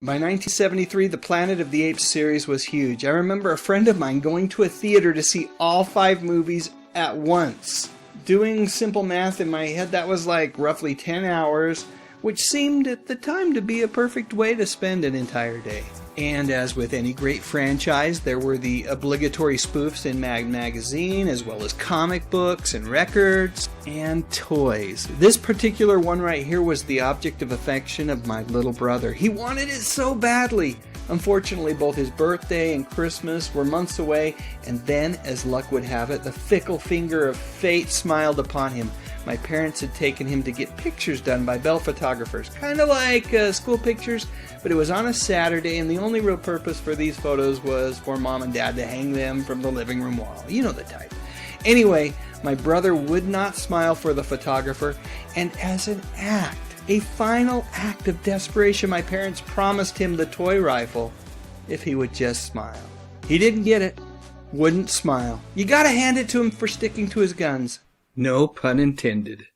By 1973, the Planet of the Apes series was huge. I remember a friend of mine going to a theater to see all 5 movies at once. Doing simple math in my head, that was like roughly 10 hours, which seemed at the time to be a perfect way to spend an entire day. And as with any great franchise, there were the obligatory spoofs in Mad Magazine, as well as comic books and records and toys. This particular one right here was the object of affection of my little brother. He wanted it so badly. Unfortunately, both his birthday and Christmas were months away, and then, as luck would have it, the fickle finger of fate smiled upon him. My parents had taken him to get pictures done by Bell photographers, kind of like school pictures, but it was on a Saturday, and the only real purpose for these photos was for Mom and Dad to hang them from the living room wall. You know the type. Anyway, my brother would not smile for the photographer, and as an act, a final act of desperation, my parents promised him the toy rifle if he would just smile. He didn't get it. Wouldn't smile. You gotta hand it to him for sticking to his guns. No pun intended.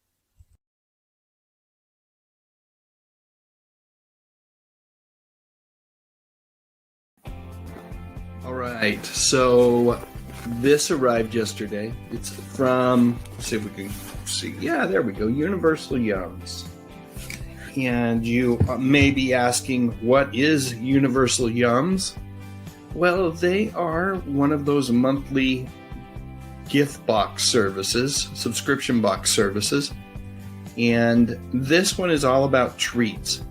Alright, so this arrived yesterday. It's from, let's see if we can see. Yeah, there we go. Universal Yums. And you may be asking, what is Universal Yums? Well, they are one of those monthly gift box services, subscription box services. And this one is all about treats.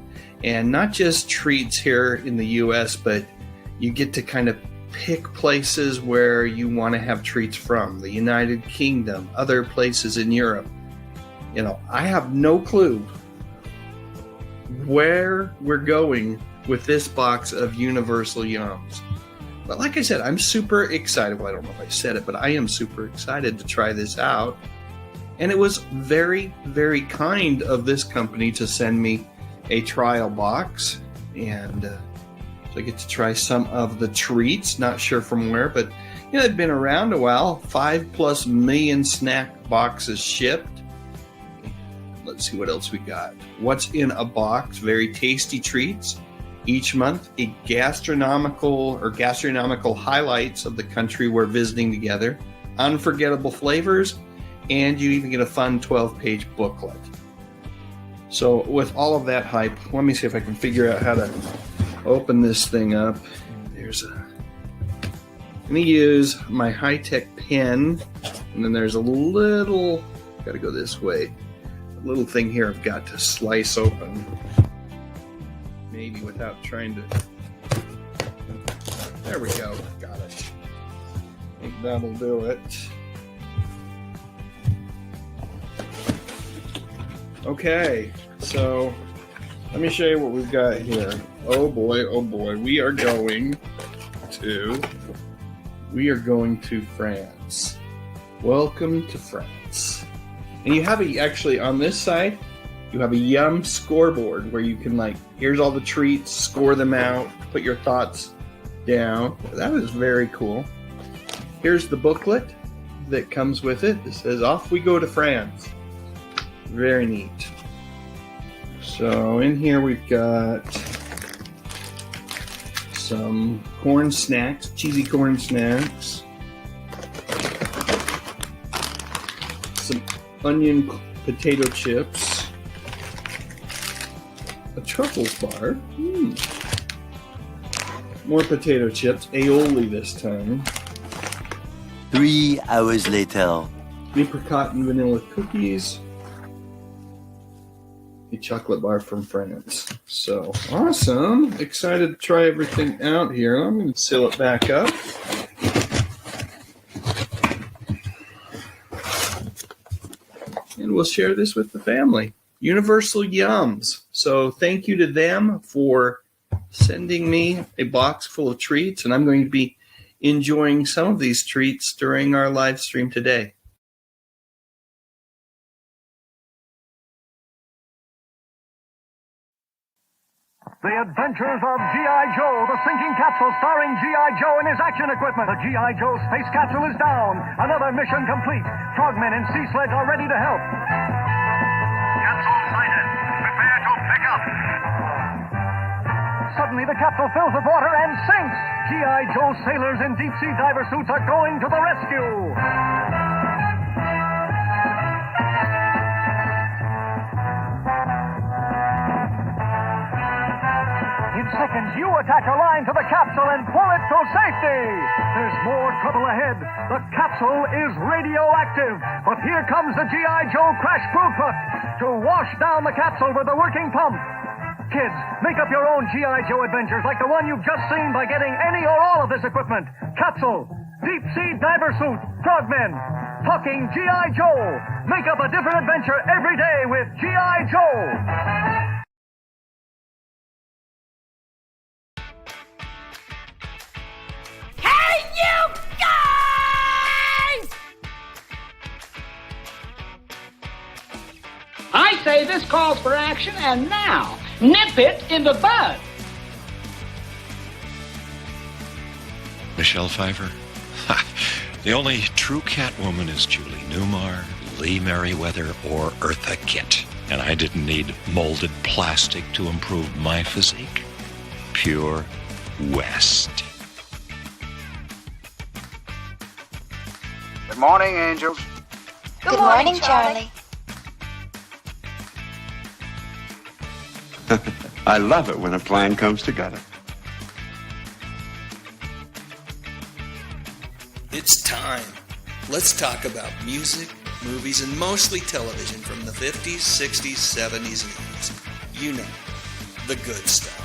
And not just treats here in the US, but you get to kind of pick places where you want to have treats from. The United Kingdom, other places in Europe. You know, I have no clue where we're going with this box of Universal Yums. But like I said, I'm super excited. Well, I don't know if I said it, but I am super excited to try this out. And it was very, very kind of this company to send me a trial box. And so I get to try some of the treats. Not sure from where, but you know, they've been around a while. 5+ million snack boxes shipped. Let's see what else we got. What's in a box? Very tasty treats. Each month, a gastronomical highlights of the country we're visiting together. Unforgettable flavors. And you even get a fun 12-page booklet. So with all of that hype, let me see if I can figure out how to open this thing up. I'm going to use my high-tech pen. And then there's a little, got to go this way. Little thing here I've got to slice open, maybe without trying to. There we go, got it. I think that'll do it. Okay, so let me show you what we've got here. Oh boy, we are going to France. Welcome to France. And you have actually on this side, you have a Yum scoreboard where you can here's all the treats, score them out, put your thoughts down. That is very cool. Here's the booklet that comes with it. It says, off we go to France. Very neat. So in here we've got some corn snacks, cheesy corn snacks. Some onion potato chips, a truffles bar, more potato chips, aioli this time. 3 hours later. Apricot and vanilla cookies, a chocolate bar from France. So awesome! Excited to try everything out here. I'm going to seal it back up. And we'll share this with the family. Universal Yums. So thank you to them for sending me a box full of treats, and I'm going to be enjoying some of these treats during our live stream today. The Adventures of G.I. Joe, the sinking capsule starring G.I. Joe and his action equipment. The G.I. Joe space capsule is down. Another mission complete. Frogmen and Sea Sledge are ready to help. Capsule sighted. Prepare to pick up. suddenly the capsule fills with water and sinks. G.I. Joe sailors in deep-sea diver suits are going to the rescue. In seconds, you attach a line to the capsule and pull it to safety. There's more trouble ahead. The capsule is radioactive. But here comes the G.I. Joe crash crew truck to wash down the capsule with a working pump. Kids, make up your own G.I. Joe adventures like the one you've just seen by getting any or all of this equipment. Capsule, deep-sea diver suit, frogmen, talking G.I. Joe. Make up a different adventure every day with G.I. Joe. I say this calls for action, and now, nip it in the bud. Michelle Pfeiffer? The only true Catwoman is Julie Newmar, Lee Merriweather, or Eartha Kitt. And I didn't need molded plastic to improve my physique. Pure West. Good morning, angels. Good morning, Charlie. I love it when a plan comes together. It's time. Let's talk about music, movies, and mostly television from the 50s, 60s, 70s, and 80s. You know, the good stuff.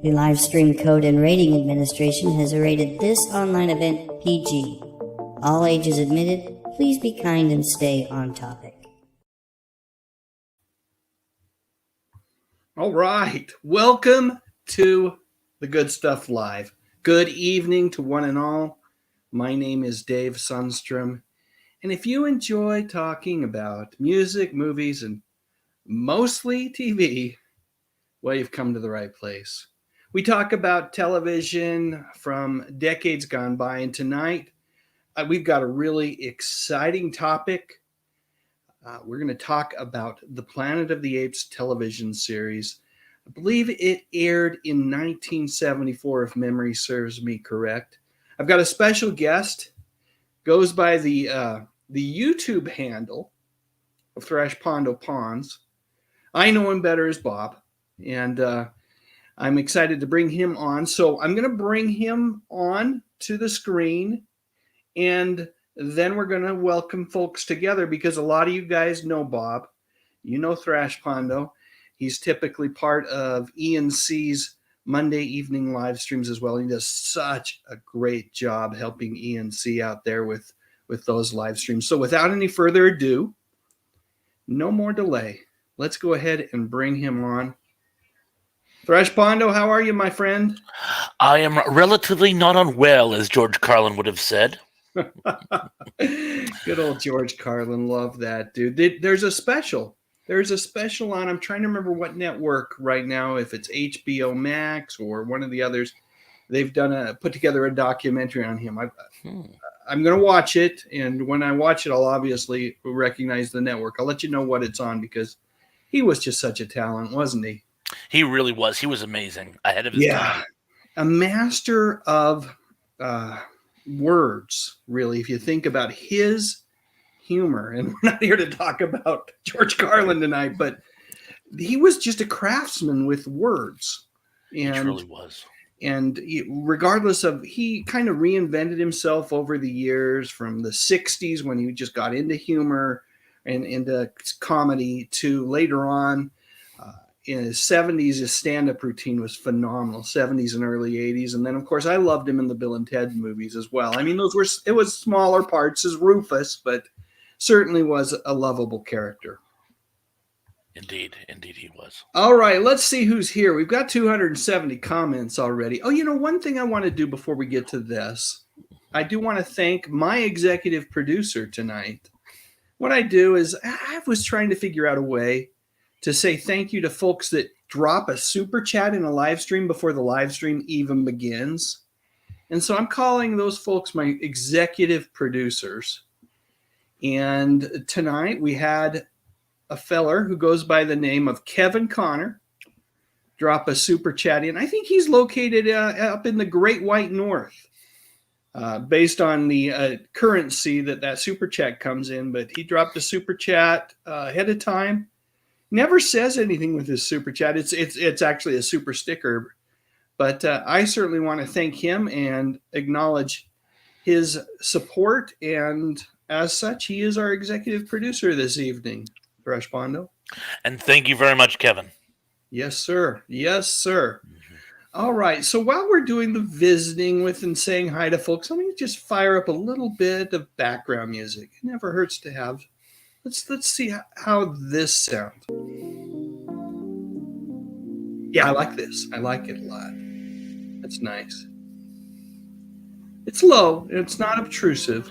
The Live Stream Code and Rating Administration has rated this online event PG. All ages admitted. Please be kind and stay on topic. All right. Welcome to the Good Stuff Live. Good evening to one and all. My name is Dave Sundstrom. And if you enjoy talking about music, movies, and mostly TV, well, you've come to the right place. We talk about television from decades gone by, and tonight we've got a really exciting topic. We're going to talk about the Planet of the Apes television series. I believe it aired in 1974, if memory serves me correct. I've got a special guest, goes by the YouTube handle of Thrash Pondo Pawns. I know him better as Bob, and I'm excited to bring him on. So I'm going to bring him on to the screen, and then we're going to welcome folks together because a lot of you guys know Bob. You know Thrash Pondo. He's typically part of ENC's Monday evening live streams as well. He does such a great job helping ENC out there with those live streams. So without any further ado, no more delay. Let's go ahead and bring him on. Thrash Pondo, how are you, my friend? I am relatively not unwell, as George Carlin would have said. Good old George Carlin. Love that, dude. There's a special. There's a special on, I'm trying to remember what network right now, if it's HBO Max or one of the others. They've put together a documentary on him. I'm going to watch it, and when I watch it, I'll obviously recognize the network. I'll let you know what it's on because he was just such a talent, wasn't he? He really was. He was amazing. Ahead of his time. A master of words, really, if you think about his humor. And we're not here to talk about George Carlin tonight, but he was just a craftsman with words. And he truly was. And regardless of, he kind of reinvented himself over the years from the 60s when he just got into humor and into comedy to later on. In his 70s, his stand-up routine was phenomenal, 70s and early 80s. And then, of course, I loved him in the Bill and Ted movies as well. I mean, it was smaller parts as Rufus, but certainly was a lovable character. Indeed he was. All right, let's see who's here. We've got 270 comments already. Oh, one thing I want to do before we get to this, I do want to thank my executive producer tonight. What I do is I was trying to figure out a way to say thank you to folks that drop a super chat in a live stream before the live stream even begins. And so I'm calling those folks my executive producers. And tonight we had a feller who goes by the name of Kevin Connor drop a super chat in. I think he's located up in the Great White North, based on the currency that super chat comes in. But he dropped a super chat ahead of time. Never says anything with his super chat. It's actually a super sticker. But I certainly want to thank him and acknowledge his support. And as such, he is our executive producer this evening. Thresh Bondo. And thank you very much, Kevin. Yes, sir. Yes, sir. Mm-hmm. All right. So while we're doing the visiting with and saying hi to folks, let me just fire up a little bit of background music. It never hurts to have. Let's see how this sounds. Yeah, I like this. I like it a lot. That's nice. It's low and it's not obtrusive.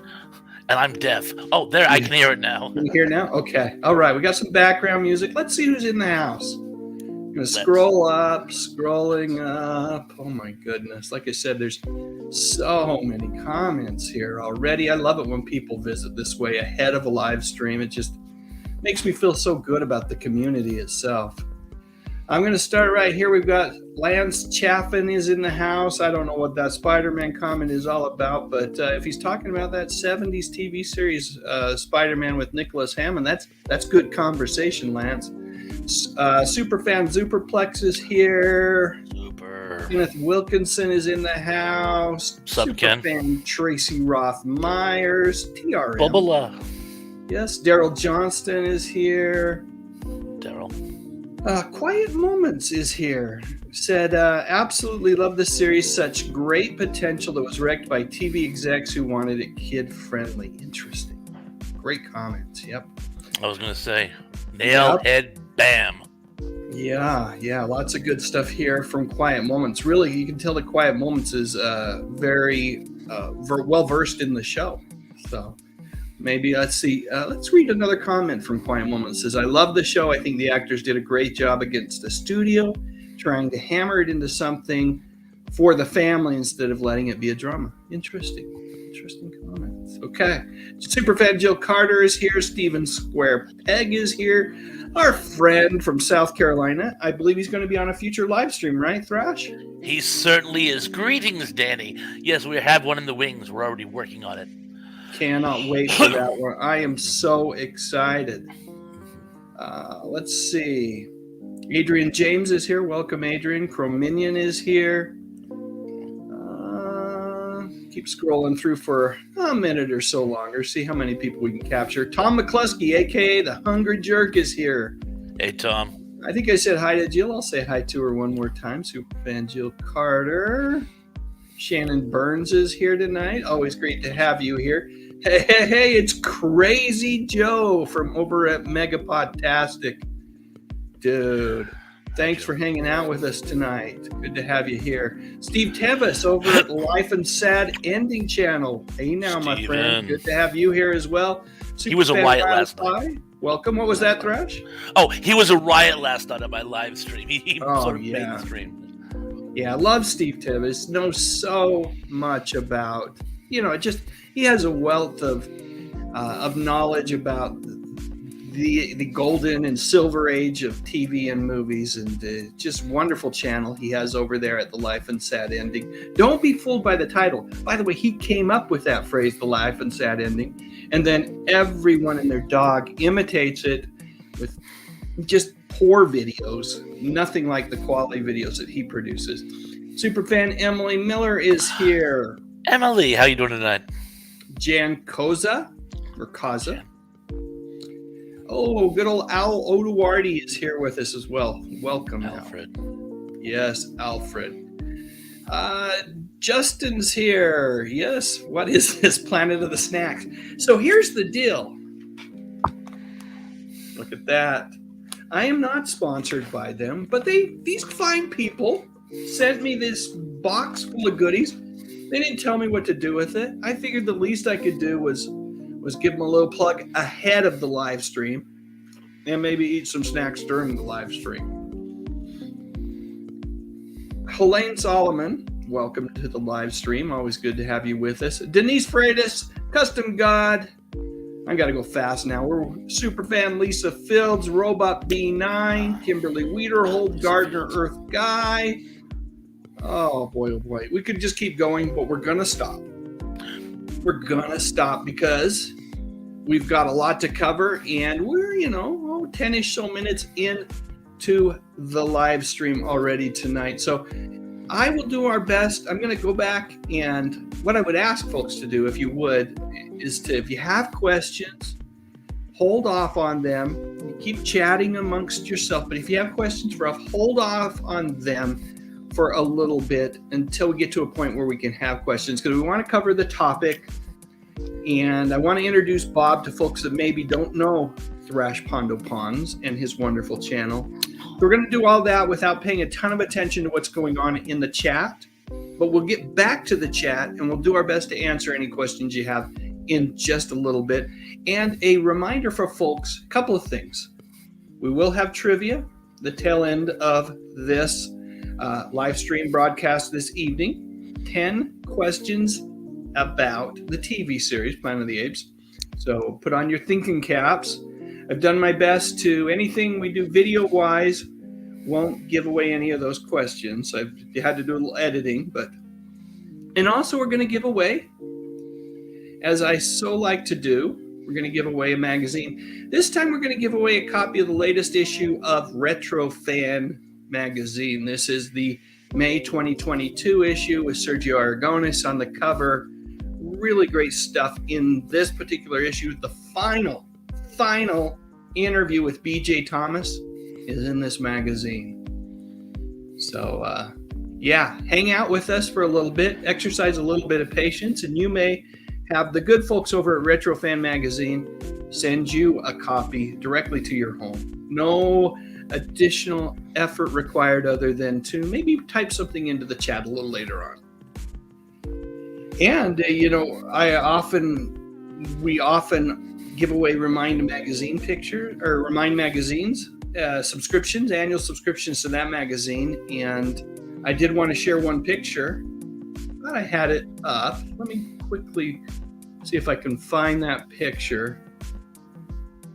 And I'm deaf. Oh, there, I can hear it now. Can you hear now? Okay. All right. We got some background music. Let's see who's in the house. I'm going to scrolling up. Oh, my goodness. Like I said, there's so many comments here already. I love it when people visit this way ahead of a live stream. It just makes me feel so good about the community itself. I'm going to start right here. We've got Lance Chaffin is in the house. I don't know what that Spider-Man comment is all about, but if he's talking about that 70s TV series Spider-Man with Nicholas Hammond, that's good conversation, Lance. Superfan Superplex is here. Super. Kenneth Wilkinson is in the house. Sup, Ken? Superfan Tracy Roth Myers. TRM. Bubba. Yes, Daryl Johnston is here. Daryl. Quiet Moments is here. Said, absolutely love the series. Such great potential that was wrecked by TV execs who wanted it kid-friendly. Interesting. Great comments. Yep. I was going to say, nail, head, bam. Yeah. Lots of good stuff here from Quiet Moments. Really, you can tell that Quiet Moments is very well-versed in the show. So maybe let's see. Let's read another comment from Quiet Moments. It says, I love the show. I think the actors did a great job against the studio, trying to hammer it into something for the family instead of letting it be a drama. Interesting comments. Okay. Superfan Jill Carter is here. Steven Square Peg is here. Our friend from South Carolina. I believe he's going to be on a future live stream, right, Thrash? He certainly is. Greetings, Danny. Yes, we have one in the wings. We're already working on it. Cannot wait for that one. I am so excited. Let's see. Adrian James is here. Welcome, Adrian. Chrominion is here. Keep scrolling through for a minute or so longer. See how many people we can capture. Tom McCluskey, a.k.a. the Hungry Jerk, is here. Hey, Tom. I think I said hi to Jill. I'll say hi to her one more time. Superfan Jill Carter. Shannon Burns is here tonight. Always great to have you here. Hey, it's Crazy Joe from over at Megapodtastic. Dude, thanks for hanging out with us tonight. Good to have you here. Steve Tevis over at Life and Sad Ending Channel. Hey now, my friend. Good to have you here as well. He was a riot last night. Welcome. What was that, Thrash? Oh, he was a riot last night on my live stream. He sort of made the stream. Yeah, I love Steve Tevis. Knows so much about, he has a wealth of knowledge about the golden and silver age of TV and movies, and just wonderful channel he has over there at the Life and Sad Ending. Don't be fooled by the title. By the way, he came up with that phrase, the Life and Sad Ending, and then everyone and their dog imitates it with just poor videos, nothing like the quality videos that he produces. Superfan Emily Miller is here. Emily, how you doing tonight? Jan Koza, or Kaza. Oh, good old Al Oduwardi is here with us as well. Welcome, Alfred. Al. Yes, Alfred. Justin's here. Yes, what is this Planet of the Snacks? So here's the deal. Look at that. I am not sponsored by them, but these fine people sent me this box full of goodies. They didn't tell me what to do with it. I figured the least I could do was give them a little plug ahead of the live stream and maybe eat some snacks during the live stream. Helene Solomon, welcome to the live stream. Always good to have you with us. Denise Freitas, Custom God. I got to go fast now. We're Superfan Lisa Fields, Robot B9, Kimberly Wiederhold, Gardner Earth Guy. Oh boy. We could just keep going, but we're going to stop. We're going to stop because we've got a lot to cover, and we're, 10-ish so minutes into the live stream already tonight. So I will do our best. I'm going to go back, and what I would ask folks to do, if you would, is to, if you have questions, hold off on them. Keep chatting amongst yourself, but if you have questions for us, hold off on them for a little bit until we get to a point where we can have questions, because we want to cover the topic. And I want to introduce Bob to folks that maybe don't know Thrash Pondo Ponds and his wonderful channel. We're going to do all that without paying a ton of attention to what's going on in the chat, but we'll get back to the chat and we'll do our best to answer any questions you have in just a little bit. And a reminder for folks, a couple of things. We will have trivia, the tail end of this live stream broadcast this evening. 10 questions about the TV series, Planet of the Apes. So put on your thinking caps. I've done my best to, anything we do video-wise won't give away any of those questions. I've had to do a little editing, and also we're going to give away, as I so like to do, we're going to give away a magazine. This time we're going to give away a copy of the latest issue of Retro Fan magazine. This is the May 2022 issue with Sergio Aragonis on the cover. Really great stuff in this particular issue. The final interview with BJ Thomas is in this magazine. So, hang out with us for a little bit, exercise a little bit of patience, and you may have the good folks over at Retro Fan Magazine send you a copy directly to your home. No additional effort required other than to maybe type something into the chat a little later on. And, we often give away Remind Magazine Remind Magazines subscriptions, annual subscriptions to that magazine. And I did want to share one picture. I thought I had it up. Let me quickly see if I can find that picture.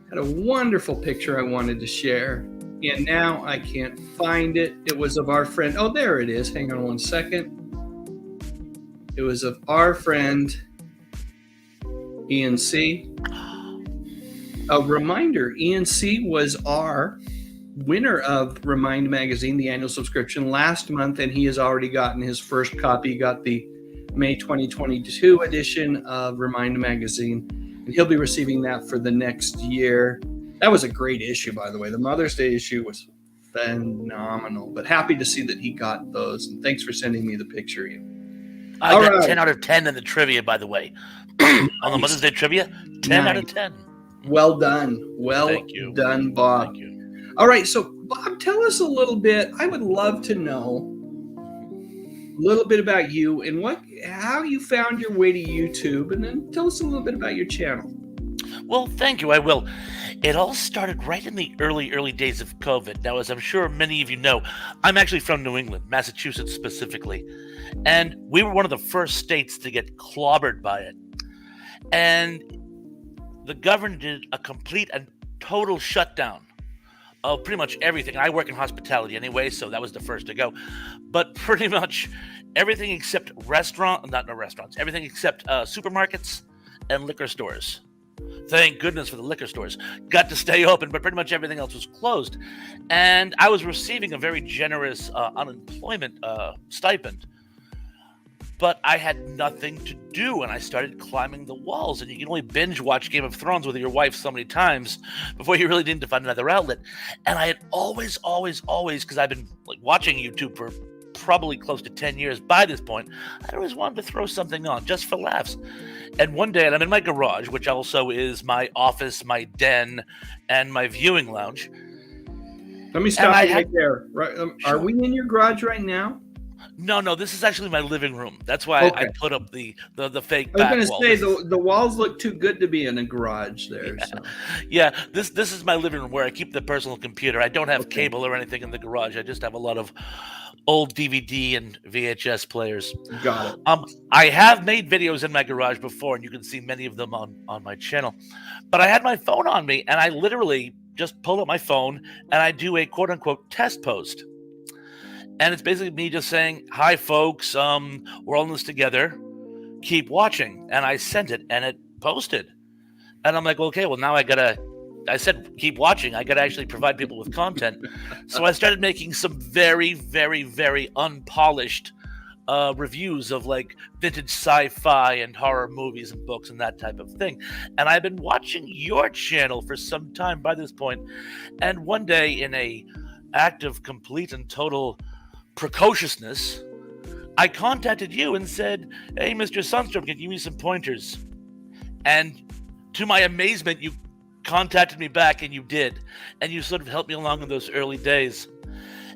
Had a wonderful picture I wanted to share, and now I can't find it. It was of our friend. Oh, there it is. Hang on one second. It was of our friend Ian C. A reminder, Ian C. was our winner of Remind Magazine, the annual subscription, last month, and he has already gotten his first copy. He got the May 2022 edition of Remind Magazine, and he'll be receiving that for the next year. That was a great issue, by the way. The Mother's Day issue was phenomenal, but happy to see that he got those, and thanks for sending me the picture, Ian. I got 10 out of 10 in the trivia, by the way. On the Mother's Day trivia, 10 out of 10. Well done. Done, Bob. Thank you. All right, so Bob, tell us a little bit. I would love to know a little bit about you and how you found your way to YouTube, and then tell us a little bit about your channel. Well, thank you. I will. It all started right in the early days of COVID. Now, as I'm sure many of you know, I'm actually from New England, Massachusetts specifically. And we were one of the first states to get clobbered by it. And the government did a complete and total shutdown of pretty much everything. I work in hospitality anyway, so that was the first to go. But pretty much everything except everything except supermarkets and liquor stores. Thank goodness for the liquor stores. Got to stay open, but pretty much everything else was closed. And I was receiving a very generous unemployment stipend. But I had nothing to do, and I started climbing the walls. And you can only binge watch Game of Thrones with your wife so many times before you really need to find another outlet. And I had always, because I've been watching YouTube for probably close to 10 years by this point, I always wanted to throw something on just for laughs. And one day, and I'm in my garage, which also is my office, my den, and my viewing lounge. Let me stop you right there. Right, are we in your garage right now? No, this is actually my living room. That's why I put up the fake back wall. I was going to say, the walls look too good to be in a garage there. Yeah, so. Yeah, this is my living room where I keep the personal computer. I don't have cable or anything in the garage. I just have a lot of old DVD and VHS players. Got it. I have made videos in my garage before, and you can see many of them on my channel. But I had my phone on me, and I literally just pull up my phone, and I do a quote-unquote test post. And it's basically me just saying, hi, folks, we're all in this together. Keep watching. And I sent it, and it posted. And I'm like, okay, well, now I said, keep watching. I got to actually provide people with content. So I started making some very, very, very unpolished reviews of like vintage sci-fi and horror movies and books and that type of thing. And I've been watching your channel for some time by this point. And one day, in a act of complete and total precociousness, I contacted you and said, hey, Mr. Sundstrom, can you give me some pointers? And to my amazement, you contacted me back, and you did. And you sort of helped me along in those early days.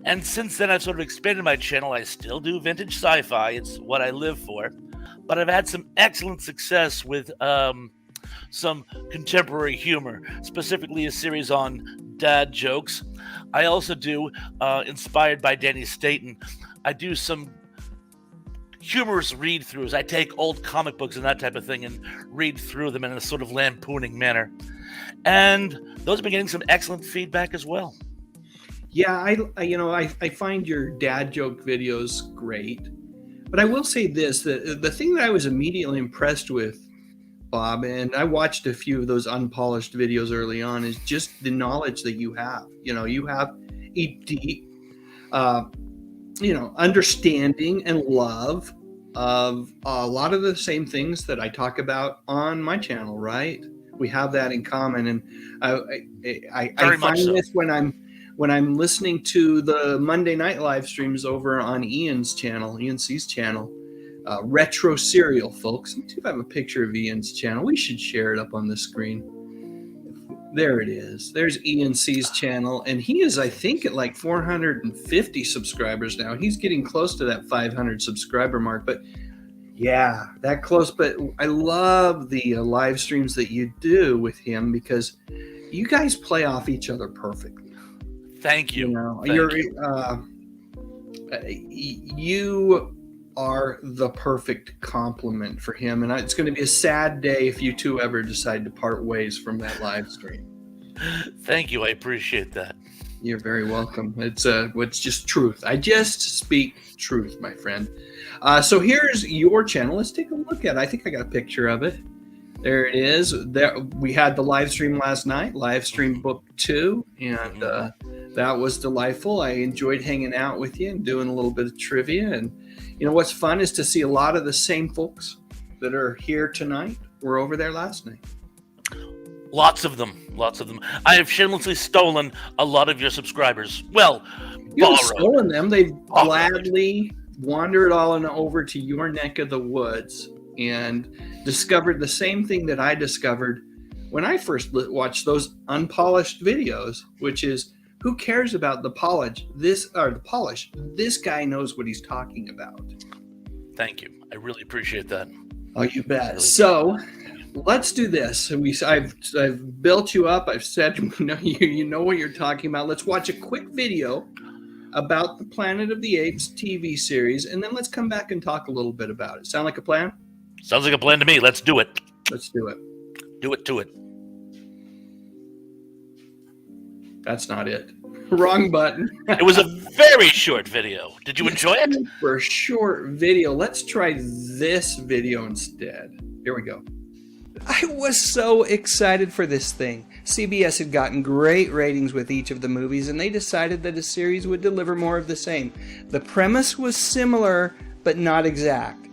And since then, I've sort of expanded my channel. I still do vintage sci-fi. It's what I live for. But I've had some excellent success with some contemporary humor, specifically a series on dad jokes. I also do, inspired by Danny Staton, I do some humorous read-throughs. I take old comic books and that type of thing and read through them in a sort of lampooning manner. And those have been getting some excellent feedback as well. Yeah, I find your dad joke videos great. But I will say this, the thing that I was immediately impressed with, Bob, and I watched a few of those unpolished videos early on, is just the knowledge that you have. You have a deep, understanding and love of a lot of the same things that I talk about on my channel, right? We have that in common. And I find this when I'm listening to the Monday night live streams over on Ian's channel, ENC's channel. Retro Serial, folks. Let's see if I have a picture of Ian's channel. We should share it up on the screen. There it is. There's ENC's channel, and he is, I think, at like 450 subscribers now. He's getting close to that 500 subscriber mark, but yeah, that close. But I love the live streams that you do with him because you guys play off each other perfectly. Thank you. You are the perfect complement for him, and it's going to be a sad day if you two ever decide to part ways from that live stream. Thank you. I appreciate that. You're very welcome. It's just truth. I just speak truth, my friend. So here's your channel. Let's take a look at it. I think I got a picture of it. There it is. There we had the live stream last night, live stream book 2, and that was delightful. I enjoyed hanging out with you and doing a little bit of trivia. And what's fun is to see a lot of the same folks that are here tonight were over there last night. Lots of them. I have shamelessly stolen a lot of your subscribers. Well, you haven't stolen them. They've gladly wandered on over to your neck of the woods and discovered the same thing that I discovered when I first watched those unpolished videos, which is, who cares about the polish? This guy knows what he's talking about. Thank you. I really appreciate that. Oh, you bet. So let's do this. I've built you up. I've said, you know what you're talking about. Let's watch a quick video about the Planet of the Apes TV series, and then let's come back and talk a little bit about it. Sound like a plan? Sounds like a plan to me. Let's do it. Let's do it. Do it to it. That's not it. Wrong button. It was a very short video. Did you enjoy it? For a short video, let's try this video instead. Here we go. I was so excited for this thing. CBS had gotten great ratings with each of the movies, and they decided that a series would deliver more of the same. The premise was similar, but not exact.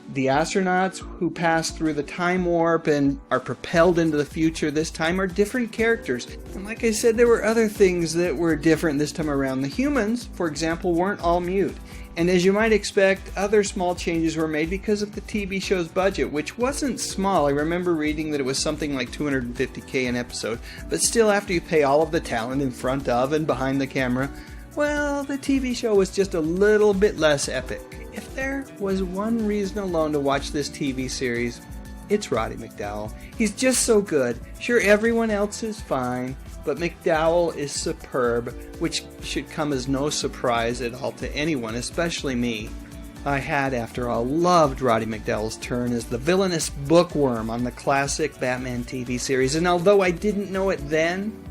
The astronauts who pass through the time warp and are propelled into the future this time are different characters. And like I said, there were other things that were different this time around. The humans, for example, weren't all mute. And as you might expect, other small changes were made because of the TV show's budget, which wasn't small. I remember reading that it was something like $250K an episode. But still, after you pay all of the talent in front of and behind the camera, well, the TV show was just a little bit less epic. If there was one reason alone to watch this TV series, it's Roddy Mcdowell. He's just so good. Sure, everyone else is fine, but McDowell is superb, which should come as no surprise at all to anyone, especially me. I had, after all, loved Roddy McDowell's turn as the villainous bookworm on the classic Batman TV series, and although I didn't know it then,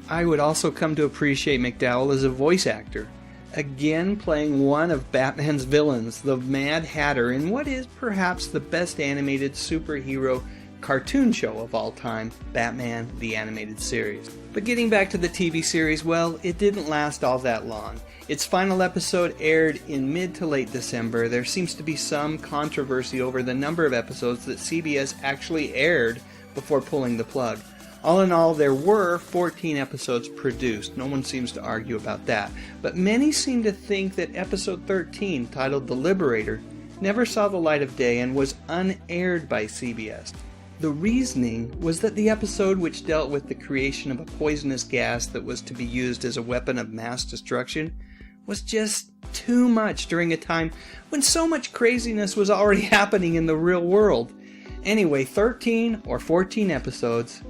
I would also come to appreciate McDowell as a voice actor. Again playing one of Batman's villains, the Mad Hatter, in what is perhaps the best animated superhero cartoon show of all time, Batman the Animated Series. But getting back to the TV series, well, it didn't last all that long. Its final episode aired in mid to late December. There seems to be some controversy over the number of episodes that CBS actually aired before pulling the plug. All in all, there were 14 episodes produced. No one seems to argue about that. But many seem to think that episode 13, titled The Liberator, never saw the light of day and was unaired by CBS. The reasoning was that the episode, which dealt with the creation of a poisonous gas that was to be used as a weapon of mass destruction, was just too much during a time when so much craziness was already happening in the real world. Anyway, 13 or 14 episodes,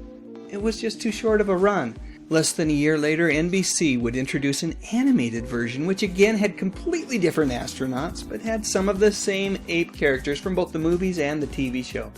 it was just too short of a run. Less than a year later, NBC would introduce an animated version, which again had completely different astronauts, but had some of the same ape characters from both the movies and the TV show.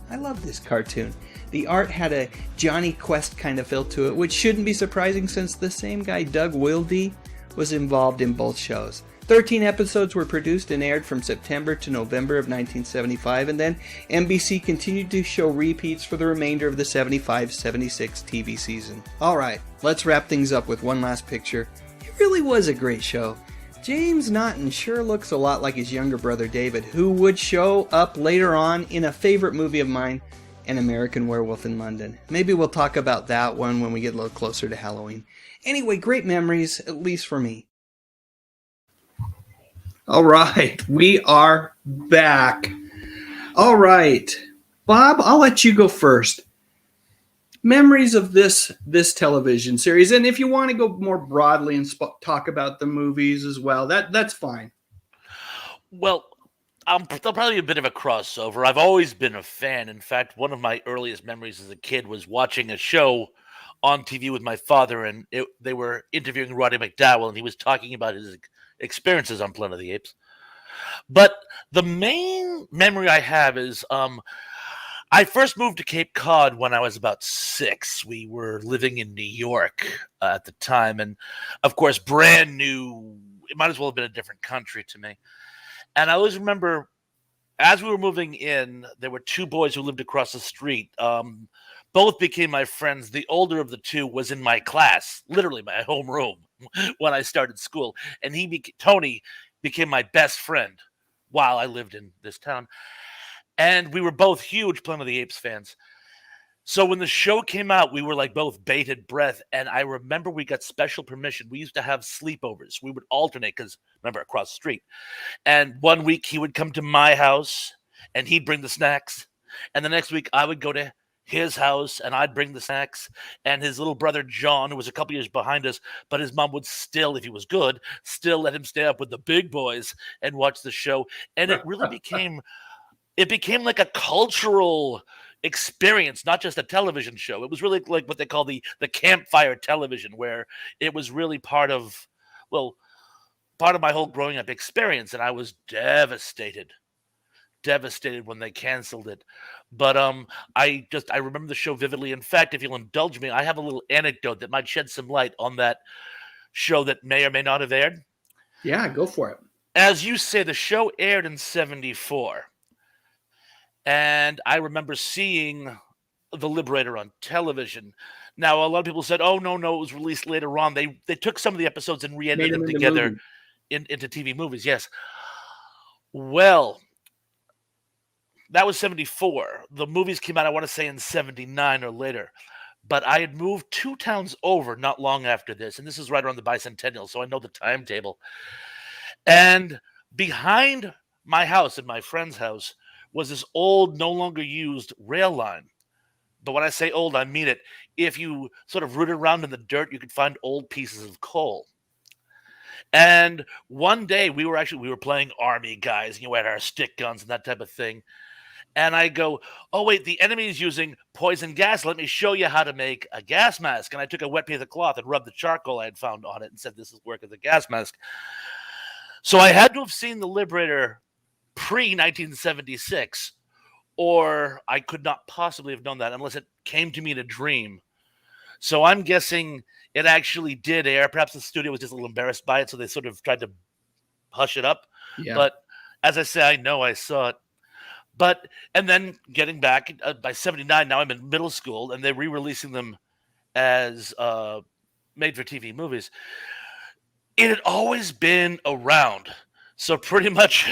I love this cartoon. The art had a Johnny Quest kind of feel to it, which shouldn't be surprising since the same guy, Doug Wilde, was involved in both shows. 13 episodes were produced and aired from September to November of 1975, and then NBC continued to show repeats for the remainder of the 75-76 TV season. Alright, let's wrap things up with one last picture. It really was a great show. James Naughton sure looks a lot like his younger brother David, who would show up later on in a favorite movie of mine, An American Werewolf in London. Maybe we'll talk about that one when we get a little closer to Halloween. Anyway, great memories, at least for me. All right, we are back. All right, Bob, I'll let you go first. Memories of this television series, and if you want to go more broadly and talk about the movies as well, that's fine. Well, there'll probably be a bit of a crossover. I've always been a fan. In fact, one of my earliest memories as a kid was watching a show on TV with my father, and they were interviewing Roddy Mcdowell, and he was talking about his experiences on Planet of the Apes. But the main memory I have is I first moved to Cape Cod when I was about 6. We were living in New York at the time, and of course, brand new. It might as well have been a different country to me. And I always remember, as we were moving in, there were 2 boys who lived across the street. Both became my friends. The older of the 2 was in my class, literally my homeroom, when I started school. And Tony became my best friend while I lived in this town. And we were both huge Planet of the Apes fans. So when the show came out, we were like both bated breath. And I remember we got special permission. We used to have sleepovers. We would alternate because, remember, across the street. And one week he would come to my house and he'd bring the snacks. And the next week I would go to his house and I'd bring the snacks. And his little brother John, who was a couple years behind us, but his mom would still, if he was good, still let him stay up with the big boys and watch the show. And it really became like a cultural experience, not just a television show. It was really like what they call the campfire television, where it was really part of my whole growing up experience. And I was devastated when they canceled it. But I remember the show vividly. In fact, if you'll indulge me, I have a little anecdote that might shed some light on that show that may or may not have aired. Yeah, go for it. As you say, the show aired in 1974. And I remember seeing The Liberator on television. Now, a lot of people said, oh, no, it was released later on. They took some of the episodes and re-edited them together into TV movies, yes. Well, that was 74. The movies came out, I want to say, in 79 or later. But I had moved 2 towns over not long after this, and this is right around the bicentennial, so I know the timetable. And behind my house and my friend's house was this old, no longer used rail line. But when I say old, I mean it. If you sort of rooted around in the dirt, you could find old pieces of coal. And one day we were playing army guys, we had our stick guns and that type of thing. And I go, oh wait, the enemy is using poison gas. Let me show you how to make a gas mask. And I took a wet piece of cloth and rubbed the charcoal I had found on it and said, this is work as a gas mask. So I had to have seen the Liberator pre-1976, or I could not possibly have known that unless it came to me in a dream. So I'm guessing it actually did air. Perhaps the studio was just a little embarrassed by it, so they sort of tried to hush it up. Yeah. But as I say, I know I saw it. And then getting back, by 79, now I'm in middle school, and they're re-releasing them as made-for-TV movies. It had always been around. So pretty much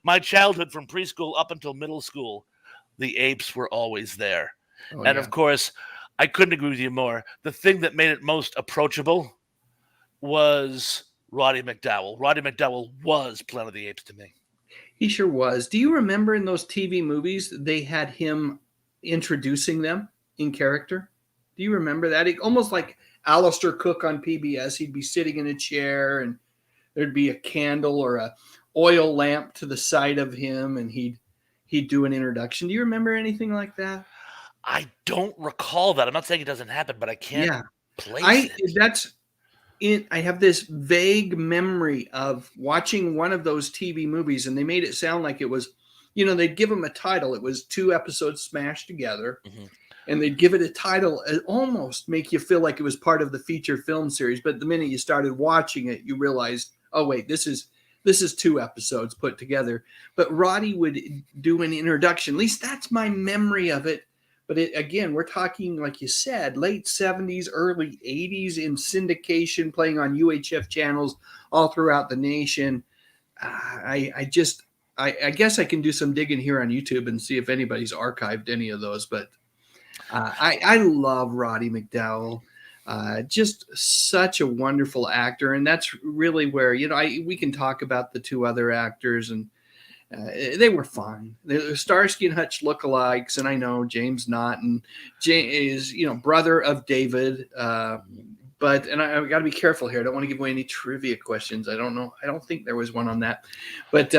my childhood from preschool up until middle school, the Apes were always there. Oh, and yeah. of course, I couldn't agree with you more. The thing that made it most approachable was Roddy McDowell. Roddy McDowell was Planet of the Apes to me. He sure was. Do you remember in those TV movies, they had him introducing them in character? Do you remember that? Almost like Alistair Cook on PBS. He'd be sitting in a chair and there'd be a candle or a oil lamp to the side of him, and he'd do an introduction. Do you remember anything like that? I don't recall that. I'm not saying it doesn't happen, but I can't place it. That's it. I have this vague memory of watching one of those TV movies, and they made it sound like it was, they'd give them a title. It was 2 episodes smashed together, and they'd give it a title and almost make you feel like it was part of the feature film series. But the minute you started watching it, you realized, oh wait, this is 2 episodes put together. But Roddy would do an introduction. At least that's my memory of it. But again, we're talking, like you said, late 70s, early 80s in syndication, playing on UHF channels all throughout the nation. I guess I can do some digging here on YouTube and see if anybody's archived any of those. But I love Roddy McDowell. Just such a wonderful actor. And that's really where, we can talk about the 2 other actors, and they were fine. They're Starsky and Hutch lookalikes, and I know James Naughton is, brother of David. But I've got to be careful here. I don't want to give away any trivia questions. I don't know. I don't think there was one on that. But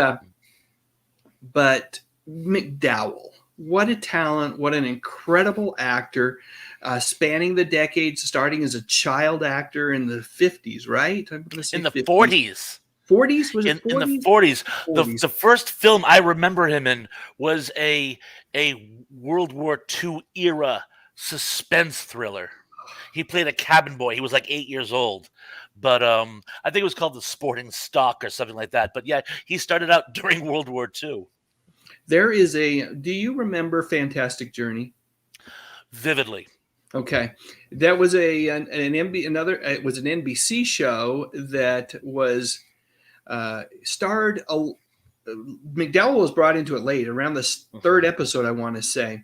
McDowell, what a talent! What an incredible actor! Spanning the decades, starting as a child actor in the 50s, right? In the 40s. 40s? Was it 40s? In the 40s. The first film I remember him in was a World War II era suspense thriller. He played a cabin boy. He was like 8 years old. But I think it was called The Sporting Stock or something like that. But yeah, he started out during World War II. There is do you remember Fantastic Journey? Vividly. Okay. That was it was an NBC show that was starred McDowell was brought into it late, around the 3rd episode, I want to say,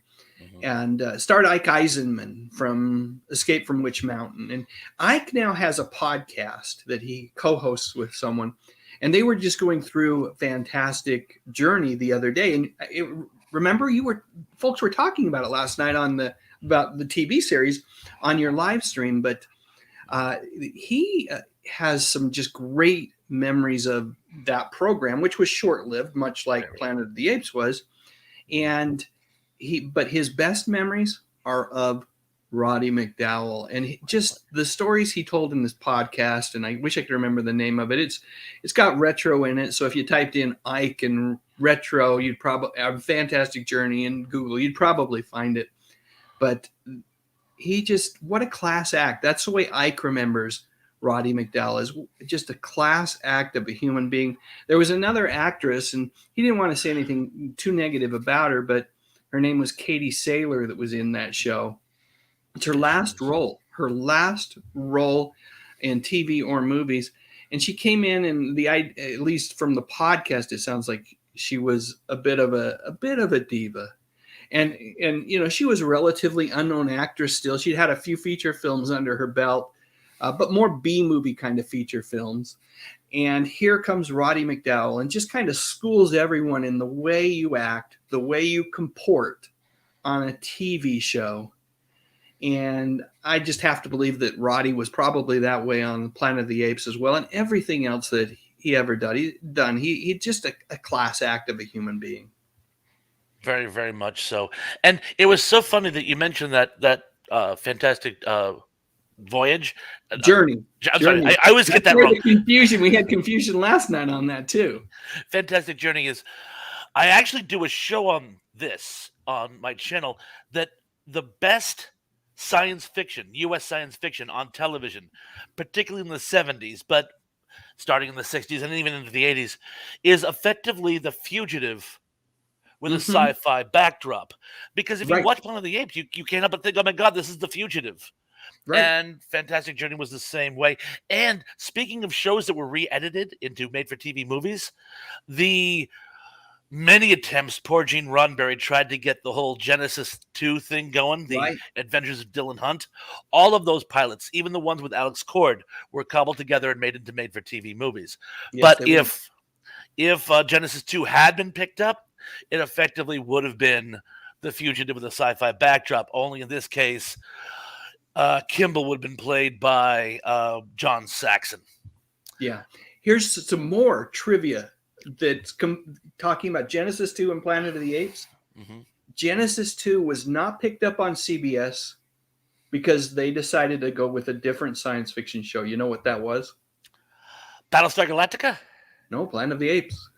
and starred Ike Eisenman from Escape from Witch Mountain. And Ike now has a podcast that he co-hosts with someone, and they were just going through Fantastic Journey the other day. And remember, folks were talking about it last night about the TV series on your live stream, but he has some just great memories of that program, which was short-lived, much like Planet of the Apes was. And but his best memories are of Roddy McDowell, and just the stories he told in this podcast. And I wish I could remember the name of it. It's got retro in it. So if you typed in Ike and retro, you'd probably have Fantastic Journey in Google. You'd probably find it. But what a class act. That's the way Ike remembers Roddy McDowell, is just a class act of a human being. There was another actress, and he didn't want to say anything too negative about her, but her name was Katie Saylor that was in that show. It's her last role in TV or movies. And she came in, and at least from the podcast, it sounds like she was a bit of a diva. And she was a relatively unknown actress still. She'd had a few feature films under her belt, but more B-movie kind of feature films. And here comes Roddy Mcdowell and just kind of schools everyone in the way you act, the way you comport on a TV show. And I just have to believe that Roddy was probably that way on Planet of the Apes as well, and everything else that he ever done. He's just a class act of a human being. Very, very much so. And it was so funny that you mentioned that fantastic voyage. Journey. I'm sorry, I always get that wrong. Confusion. We had confusion last night on that too. Fantastic Journey is. I actually do a show on this on my channel that the best science fiction, U.S. science fiction on television, particularly in the 70s, but starting in the 60s and even into the 80s, is effectively The Fugitive with a sci-fi backdrop. Because if you watch Planet of the Apes, you can't help but think, oh my God, this is The Fugitive. Right. And Fantastic Journey was the same way. And speaking of shows that were re-edited into made-for-TV movies, the many attempts poor Gene Roddenberry tried to get the whole Genesis 2 thing going, the Adventures of Dylan Hunt, all of those pilots, even the ones with Alex Cord, were cobbled together and made into made-for-TV movies. Yes, but if Genesis 2 had been picked up, it effectively would have been The Fugitive with a sci-fi backdrop, only in this case Kimball would have been played by John Saxon. Yeah. Here's some more trivia that's talking about Genesis 2 and Planet of the Apes. Genesis 2 was not picked up on CBS because they decided to go with a different science fiction show. You know what that was? Battlestar Galactica? No, Planet of the Apes.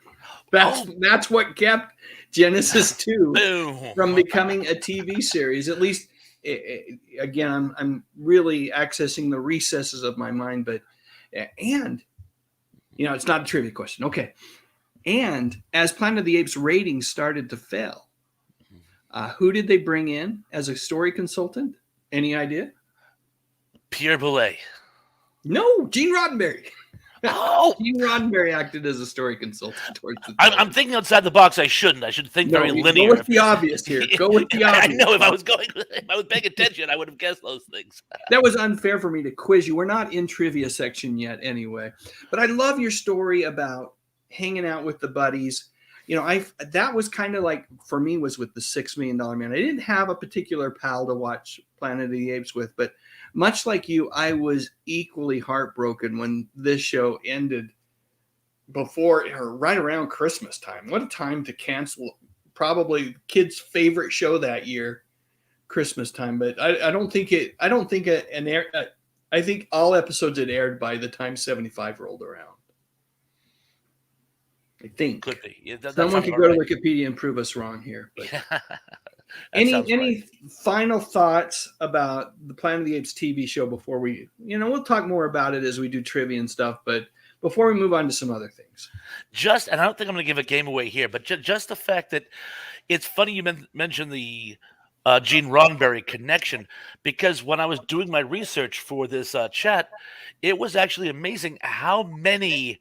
That's what kept Genesis 2 from becoming a TV series. At least, again, I'm really accessing the recesses of my mind, but it's not a trivia question. Okay. And as Planet of the Apes ratings started to fail, who did they bring in as a story consultant? Any idea? Pierre Boulez. No, Gene Roddenberry. Oh, Gene Roddenberry acted as a story consultant towards the I'm thinking outside the box. I should think very linear. Go with the obvious here. Go with the obvious. I know if I was paying attention, I would have guessed those things. That was unfair for me to quiz you. We're not in trivia section yet anyway. But I love your story about hanging out with the buddies. That was kind of like, for me, was with the $6 Million Man. I didn't have a particular pal to watch Planet of the Apes with, but much like you, I was equally heartbroken when this show ended before or right around Christmas time. What a time to cancel probably kids' favorite show that year, Christmas time. But I think all episodes had aired by the time 75 rolled around. I think could be. Yeah, someone could go to Wikipedia and prove us wrong here. But any final thoughts about the Planet of the Apes TV show before we, we'll talk more about it as we do trivia and stuff, but before we move on to some other things. And I don't think I'm going to give a game away here, but just the fact that it's funny you mentioned the Gene Roddenberry connection, because when I was doing my research for this chat, it was actually amazing how many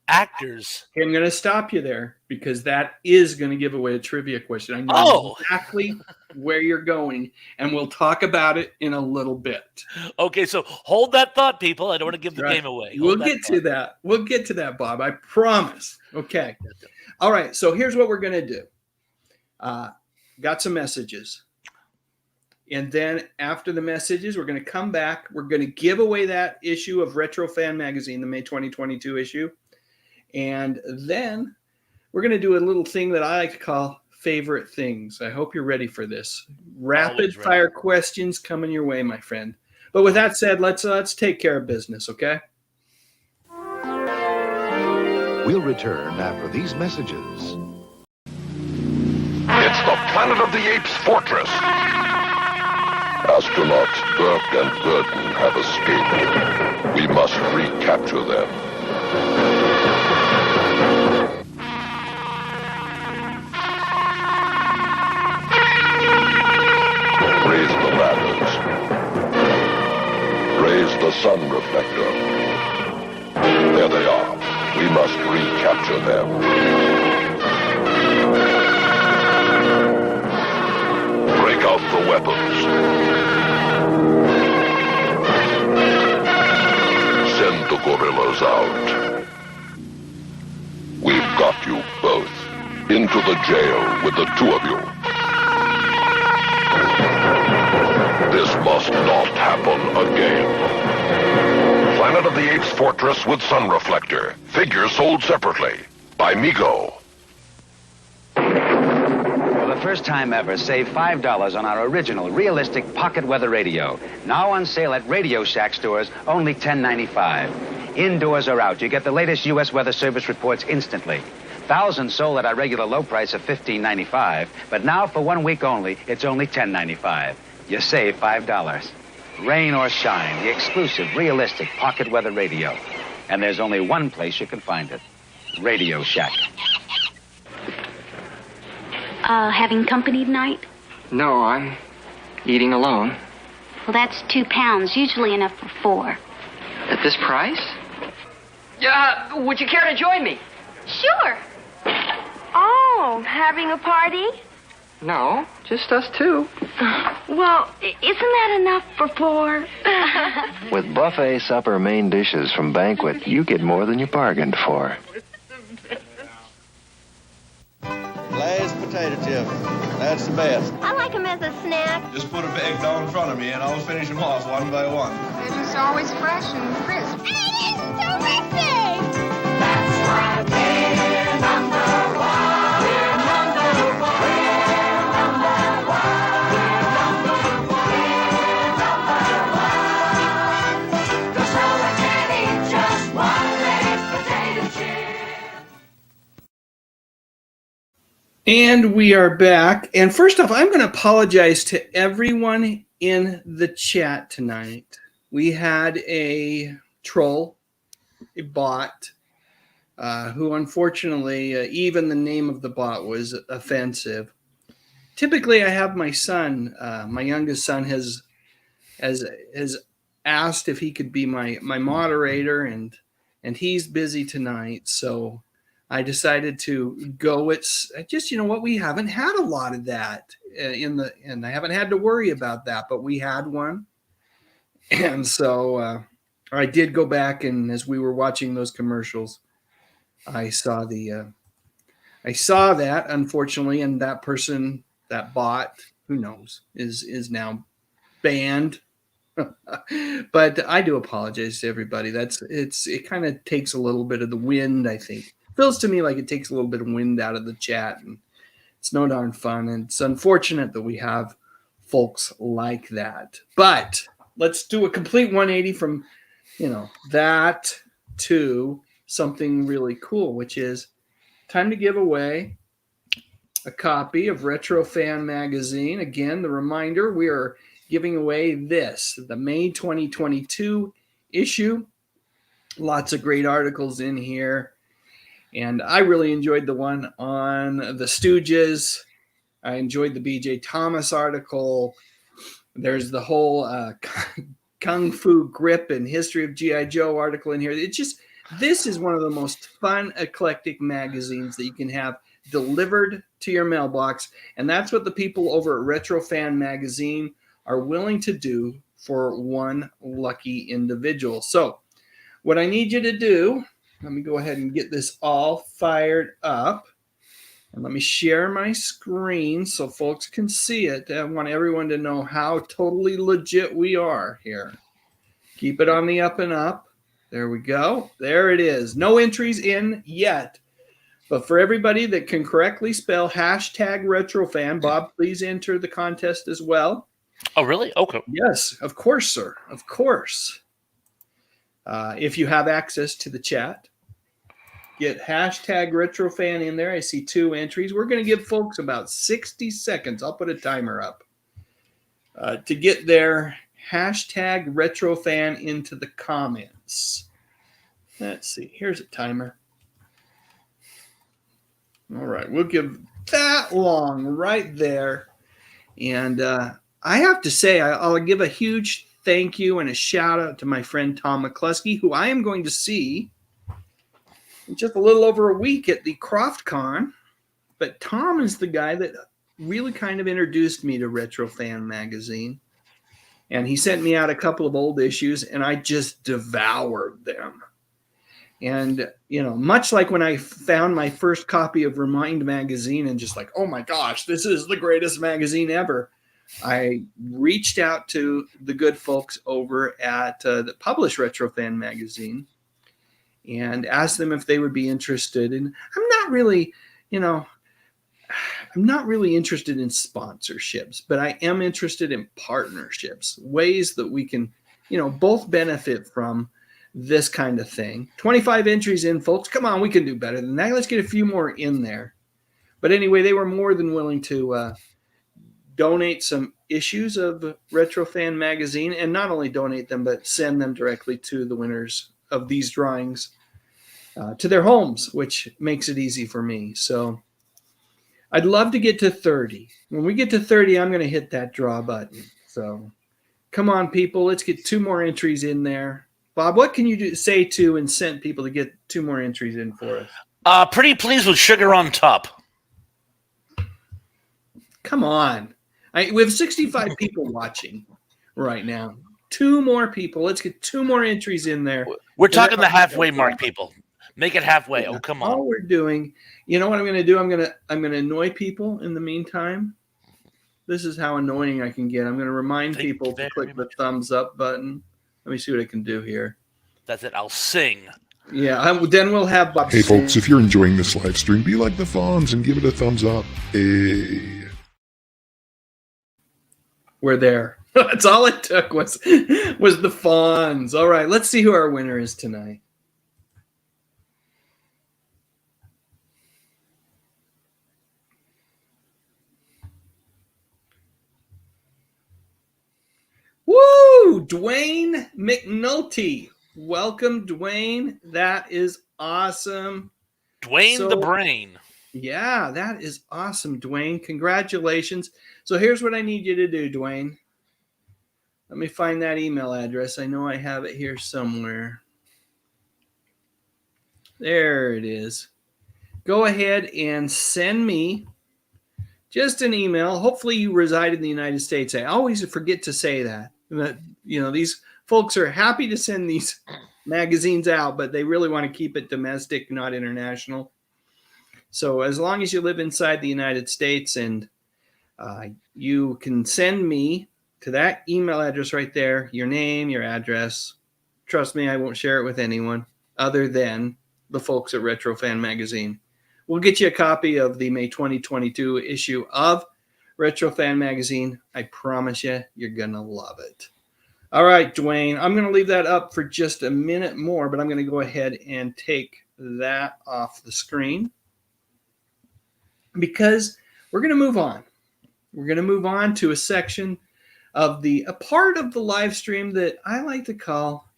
actors. Okay, I'm going to stop you there because that is going to give away a trivia question. I know exactly where you're going, and we'll talk about it in a little bit. Okay, so hold that thought, people. I don't want to give the game away. We'll get to that. We'll get to that, Bob. I promise. Okay. All right, so here's what we're going to do. Got some messages. And then after the messages, we're going to come back. We're going to give away that issue of Retro Fan Magazine, the May 2022 issue. And then we're going to do a little thing that I like to call favorite things. I hope you're ready for this. Rapid fire questions coming your way, my friend. But with that said, let's take care of business, okay? We'll return after these messages. It's the Planet of the Apes fortress. Astronauts Burke and Burton have escaped. We must recapture them. Raise the ladders. Raise the sun reflector. There they are. We must recapture them. out the weapons. Send the gorillas out. We've got you both into the jail with the two of you. This must not happen again. Planet of the Apes Fortress with Sun Reflector. Figures sold separately by Mego. For the first time ever, save $5 on our original, realistic pocket weather radio. Now on sale at Radio Shack stores, only $10.95. Indoors or out, you get the latest U.S. Weather Service reports instantly. Thousands sold at our regular low price of $15.95, but now for 1 week only, it's only $10.95. You save $5. Rain or shine, the exclusive, realistic pocket weather radio. And there's only one place you can find it. Radio Shack. Having company tonight? No, I'm eating alone. Well, that's 2 pounds, usually enough for 4. At this price? Would you care to join me? Sure. Oh, having a party? No, just us two. Well, isn't that enough for 4? With buffet supper main dishes from Banquet, you get more than you bargained for. Glazed potato chips. That's the best. I like them as a snack. Just put a bag down in front of me and I'll finish them off one by one. They're just always fresh and crisp. And it's terrific! That's why we're number one. We're number one. We're number one. We're number one. We're number one. Cause no one can eat just one glazed potato chip. And we are back. And first off, I'm going to apologize to everyone in the chat tonight. We had a troll, a bot, who unfortunately, even the name of the bot was offensive. Typically, I have my son, my youngest son, has asked if he could be my moderator, and he's busy tonight, so I decided to go. It's just, you know what, we haven't had a lot of that and I haven't had to worry about that, but we had one. And so I did go back, and as we were watching those commercials, I saw that, unfortunately, and that person, that bot, who knows, is now banned. But I do apologize to everybody. It kind of takes a little bit of the wind, I think. Feels to me like it takes a little bit of wind out of the chat, and it's no darn fun. And it's unfortunate that we have folks like that. But let's do a complete 180 from, that to something really cool, which is time to give away a copy of Retro Fan Magazine. Again, the reminder, we are giving away the May 2022 issue. Lots of great articles in here. And I really enjoyed the one on the Stooges. I enjoyed the B.J. Thomas article. There's the whole Kung Fu Grip and History of G.I. Joe article in here. This is one of the most fun, eclectic magazines that you can have delivered to your mailbox. And that's what the people over at Retro Fan Magazine are willing to do for one lucky individual. So what I need you to do, let me go ahead and get this all fired up. And let me share my screen so folks can see it. I want everyone to know how totally legit we are here. Keep it on the up and up. There we go. There it is. No entries in yet. But for everybody that can correctly spell #RetroFan, Bob, please enter the contest as well. Oh, really? Okay. Yes, of course, sir. Of course. If you have access to the chat, get #RetroFan in there. I see 2 entries. We're going to give folks about 60 seconds. I'll put a timer up to get their #RetroFan into the comments. Let's see. Here's a timer. All right. We'll give that long right there. And I have to say, I'll give a huge thank you and a shout out to my friend Tom McCluskey, who I am going to see in just a little over a week at the CroftCon. But Tom is the guy that really kind of introduced me to Retro Fan magazine. And he sent me out a couple of old issues, and I just devoured them. And, much like when I found my first copy of Remind magazine and just like, oh my gosh, this is the greatest magazine ever, I reached out to the good folks over at the published Retro Fan magazine and asked them if they would be interested. And I'm not really interested in sponsorships, but I am interested in partnerships, ways that we can, both benefit from this kind of thing. 25 entries in, folks. Come on, we can do better than that. Let's get a few more in there. But anyway, they were more than willing to donate some issues of Retro Fan magazine, and not only donate them, but send them directly to the winners of these drawings to their homes, which makes it easy for me. So I'd love to get to 30. When we get to 30, I'm going to hit that draw button. So come on, people. Let's get 2 more entries in there. Bob, what can you say to incent people to get 2 more entries in for us? Pretty pleased with Sugar on Top. Come on. We have 65 people watching right now. 2 more people. Let's get 2 more entries in there. We're talking the halfway mark, people. Make it halfway. Yeah. Oh, come on. All we're doing, you know what I'm going to do? I'm going to annoy people in the meantime. This is how annoying I can get. I'm going to remind people to click the thumbs up button. Let me see what I can do here. That's it. I'll sing. Yeah, then we'll have Bob. Hey, folks, if you're enjoying this live stream, be like the Fonz and give it a thumbs up. Hey. We're there. That's all it took was the Fonz. All right, let's see who our winner is tonight. Woo! Dwayne McNulty. Welcome, Dwayne. That is awesome. Dwayne the Brain. Yeah, that is awesome, Dwayne. Congratulations. So here's what I need you to do, Dwayne. Let me find that email address. I know I have it here somewhere. There it is. Go ahead and send me just an email. Hopefully you reside in the United States. I always forget to say that. These folks are happy to send these magazines out, but they really want to keep it domestic, not international. So as long as you live inside the United States and you can send me to that email address right there, your name, your address. Trust me, I won't share it with anyone other than the folks at Retro Fan Magazine. We'll get you a copy of the May 2022 issue of Retro Fan Magazine. I promise you, you're going to love it. All right, Dwayne, I'm going to leave that up for just a minute more, but I'm going to go ahead and take that off the screen because we're going to move on. We're going to move on to a section of a part of the live stream that I like to call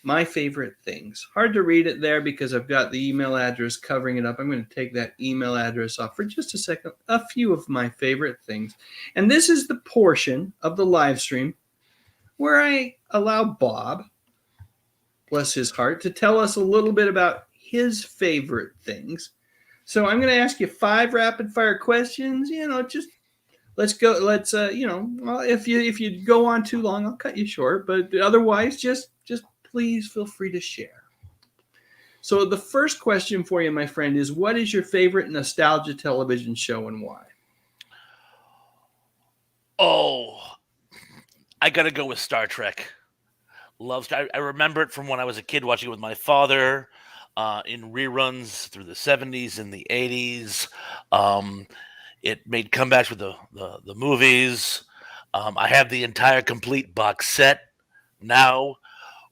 my favorite things. Hard to read it there because I've got the email address covering it up. I'm going to take that email address off for just a second. A few of my favorite things. And this is the portion of the live stream where I allow Bob, bless his heart, to tell us a little bit about his favorite things. So I'm going to ask you 5 rapid fire questions. Just let's go. Let's if you go on too long, I'll cut you short. But otherwise, just please feel free to share. So the first question for you, my friend, is what is your favorite nostalgia television show and why? Oh, I got to go with Star Trek. I remember it from when I was a kid watching it with my father in reruns through the 70s and the 80s. It made comebacks with the movies. I have the entire complete box set now.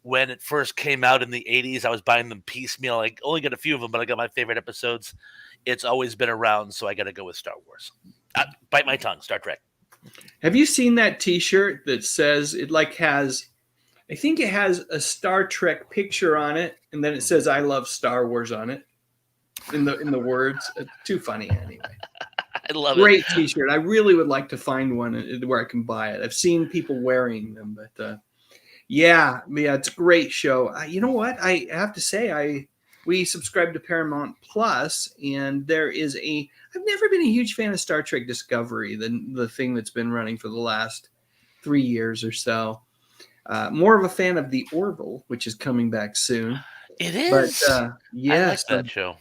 When it first came out in the 80s, I was buying them piecemeal. I only got a few of them, but I got my favorite episodes. It's always been around, so I got to go with Star Wars. Bite my tongue, Star Trek. Have you seen that T-shirt that says it has, I think it has a Star Trek picture on it, and then it says "I love Star Wars" on it in the words. It's too funny anyway. I love Great it. T-shirt. I really would like to find one where I can buy it. I've seen people wearing them, but yeah, it's a great show. You know what? I have to say, we subscribe to Paramount Plus, and there is I've never been a huge fan of Star Trek Discovery, the thing that's been running for the last 3 years or so. More of a fan of The Orville, which is coming back soon. It is. But yes, I like that show.